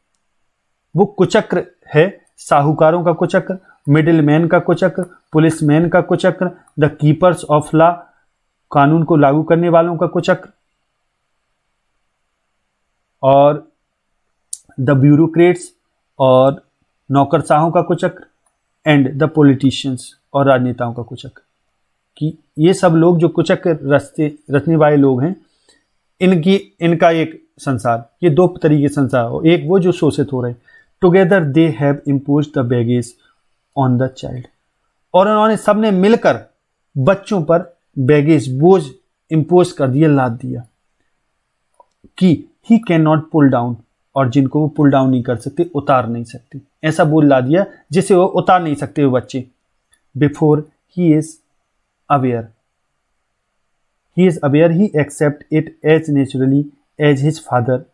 वो कुचक्र है, साहूकारों का कुचक्र, मिडिल मैन का कुचक्र, पुलिसमैन का कुचक्र, द कीपर्स ऑफ लॉ, कानून को लागू करने वालों का कुचक्र, और द ब्यूरोक्रेट्स, और नौकरशाहों का कुचक्र, एंड द पॉलिटिशियंस, और राजनेताओं का कुचक्र, कि ये सब लोग जो कुचक्र रचने वाले लोग हैं, इनका एक संसार, ये दो तरीके संसार, एक वो जो शोषित हो रहे, together they have impose the baggage on the child, और उन्होंने सबने मिलकर बच्चों पर बैगेज, बोझ इम्पोज कर दिया, लाद दिया, कि he can not pull down, और जिनको वो पुल डाउन नहीं कर सकते, उतार नहीं सकते, ऐसा बोझ ला दिया जिसे वो उतार नहीं सकते वो बच्चे। Before he is aware, he accept it as naturally as his father.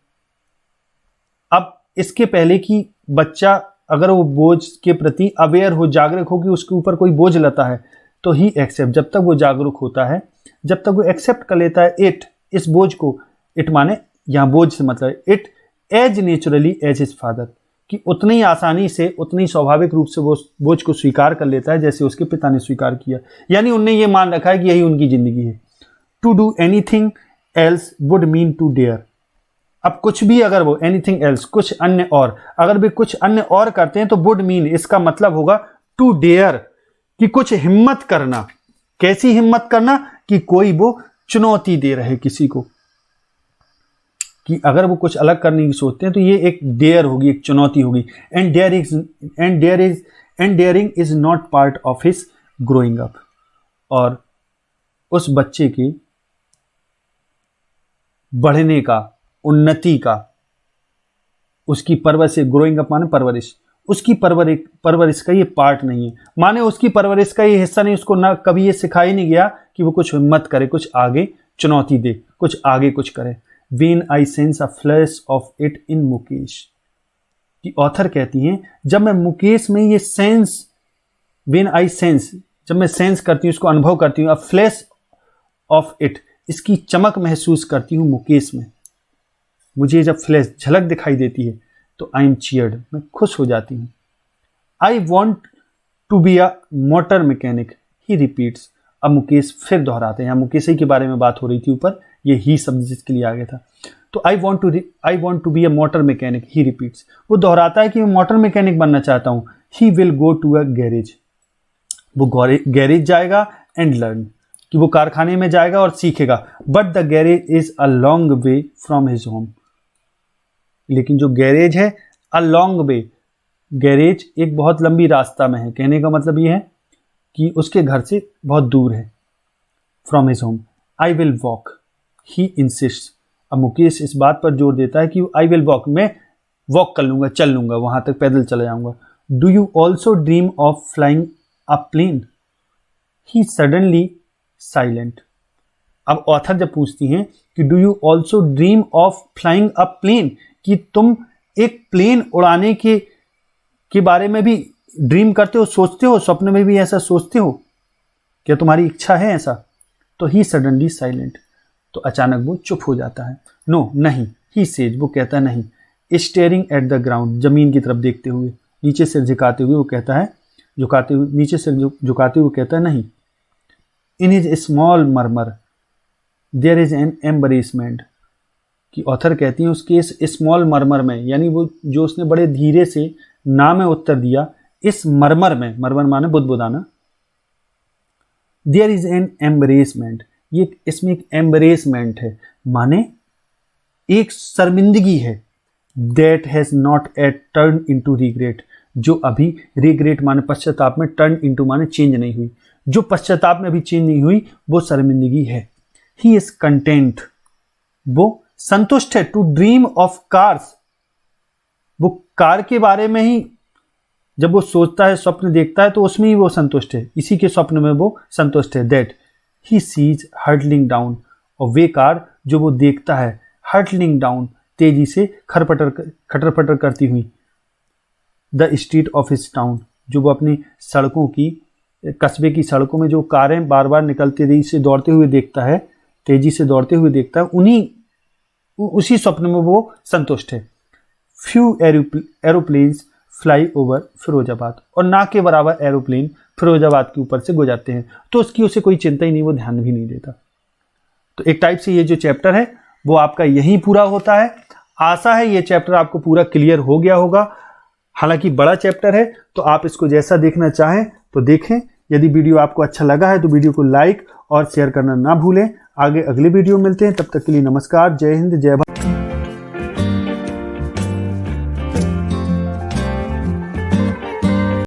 अब इसके पहले कि बच्चा अगर वो बोझ के प्रति अवेयर हो, जागरूक हो कि उसके ऊपर कोई बोझ लता है, तो ही एक्सेप्ट, जब तक वो जागरूक होता है, जब तक वो एक्सेप्ट कर लेता है इट, इस बोझ को, इट माने यहाँ बोझ से मतलब it, as naturally as his father, कि उतनी ही आसानी से, उतनी स्वाभाविक रूप से वो बोझ को स्वीकार कर लेता है जैसे उसके पिता ने स्वीकार किया। यानी उनने ये मान रखा है कि यही उनकी जिंदगी है। To do anything else would mean to dare, अब कुछ भी अगर वो एनीथिंग एल्स, कुछ अन्य और, अगर भी कुछ अन्य और करते हैं तो वुड मीन, इसका मतलब होगा टू डेयर, कि कुछ हिम्मत करना। कैसी हिम्मत करना, कि कोई वो चुनौती दे रहे किसी को, कि अगर वो कुछ अलग करने की सोचते हैं तो ये एक डेयर होगी, एक चुनौती होगी। And daring is not part of his growing up, और उस बच्चे के बढ़ने का, उन्नति का, उसकी परवरिश, ग्रोइंग अप माने परवरिश, उसकी परवरिश का ये पार्ट नहीं है, माने उसकी परवरिश का ये हिस्सा नहीं। उसको ना कभी ये सिखाया नहीं गया कि वो कुछ हिम्मत करे, कुछ आगे चुनौती दे, कुछ आगे कुछ करे। When I sense a flash of it in Mukesh, कि ऑथर कहती हैं जब मैं मुकेश में ये सेंस, when I sense, जब मैं सेंस करती हूँ, उसको अनुभव करती हूँ, a flash of it, इसकी चमक महसूस करती हूँ मुकेश में, मुझे जब फ्लैश, झलक दिखाई देती है तो आई एम चीयर्ड, मैं खुश हो जाती हूँ। I want to be a motor mechanic he repeats. अब मुकेश फिर दोहराते हैं, यहाँ मुकेश ही के बारे में बात हो रही थी ऊपर, ये ही शब्द जिसके लिए आ गया था। तो I want to be a motor mechanic he repeats, वो दोहराता है कि मैं मोटर मैकेनिक बनना चाहता हूँ। He will go to a garage, वो गैरेज जाएगा एंड लर्न, कि वो कारखाने में जाएगा और सीखेगा। But the garage is a long way from his home, लेकिन जो गैरेज है अ लॉन्ग वे, गैरेज एक बहुत लंबी रास्ता में है। कहने का मतलब ये है कि उसके घर से बहुत दूर है। From his home I will walk he insist. अब मुकेश इस बात पर जोर देता है कि आई विल वॉक, मैं वॉक कर लूंगा, चल लूंगा, वहां तक पैदल चला जाऊंगा। Do you also dream of flying a plane he suddenly silent. अब ऑथर जब पूछती हैं कि do you also dream of flying a plane, कि तुम एक प्लेन उड़ाने के बारे में भी ड्रीम करते हो, सोचते हो, स्वप्न में भी ऐसा सोचते हो, क्या तुम्हारी इच्छा है ऐसा? तो ही सडनली साइलेंट, तो अचानक वो चुप हो जाता है। नो नहीं, ही सेज, वो कहता है नहीं। स्टेयरिंग एट द ग्राउंड, जमीन की तरफ देखते हुए, नीचे से झुकाते हुए वो कहता है, नीचे से झुकाते हुए कहता है नहीं। In his small murmur there is an embarrassment, कि ऑथर कहती हैं उसके इस स्मॉल मर्मर में, यानी वो जो उसने बड़े धीरे से ना में उत्तर दिया, इस मर्मर में, मर्मर माने बुदबुदाना, देयर इज एन एम्बरेसमेंट, ये इसमें एक एम्बरेसमेंट है, माने एक शर्मिंदगी है। That has not at turn into regret, जो अभी रिग्रेट माने पश्चाताप में, टर्न इनटू माने चेंज नहीं हुई, जो पश्चाताप में अभी चेंज नहीं हुई वो शर्मिंदगी है। ही इज कंटेंट, वो संतुष्ट है। टू ड्रीम ऑफ कार्स, वो कार के बारे में ही जब वो सोचता है, स्वप्न देखता है, तो उसमें ही वो संतुष्ट है, इसी के स्वप्न में वो संतुष्ट है। That he sees hurtling down, और वे कार जो वो देखता है हर्टलिंग डाउन, तेजी से खटर पटर करती हुई, the street of his town, जो वो अपनी सड़कों की, कस्बे की सड़कों में जो कारें बार बार निकलती तेजी से दौड़ते हुए देखता है, तेजी से दौड़ते हुए देखता है, उसी स्वप्न में वो संतुष्ट है। Few aeroplanes fly over Firozabad, और ना के बराबर एरोप्लेन फिरोजाबाद के ऊपर से गुजरते हैं, तो उसकी उसे कोई चिंता ही नहीं, वो ध्यान भी नहीं देता। तो एक टाइप से ये जो चैप्टर है वो आपका यहीं पूरा होता है। आशा है ये चैप्टर आपको पूरा क्लियर हो गया होगा। हालांकि बड़ा चैप्टर है, तो आप इसको जैसा देखना चाहें तो देखें। यदि वीडियो आपको अच्छा लगा है तो वीडियो को लाइक और शेयर करना ना भूलें। आगे अगले वीडियो मिलते हैं, तब तक के लिए नमस्कार, जय हिंद, जय भारत।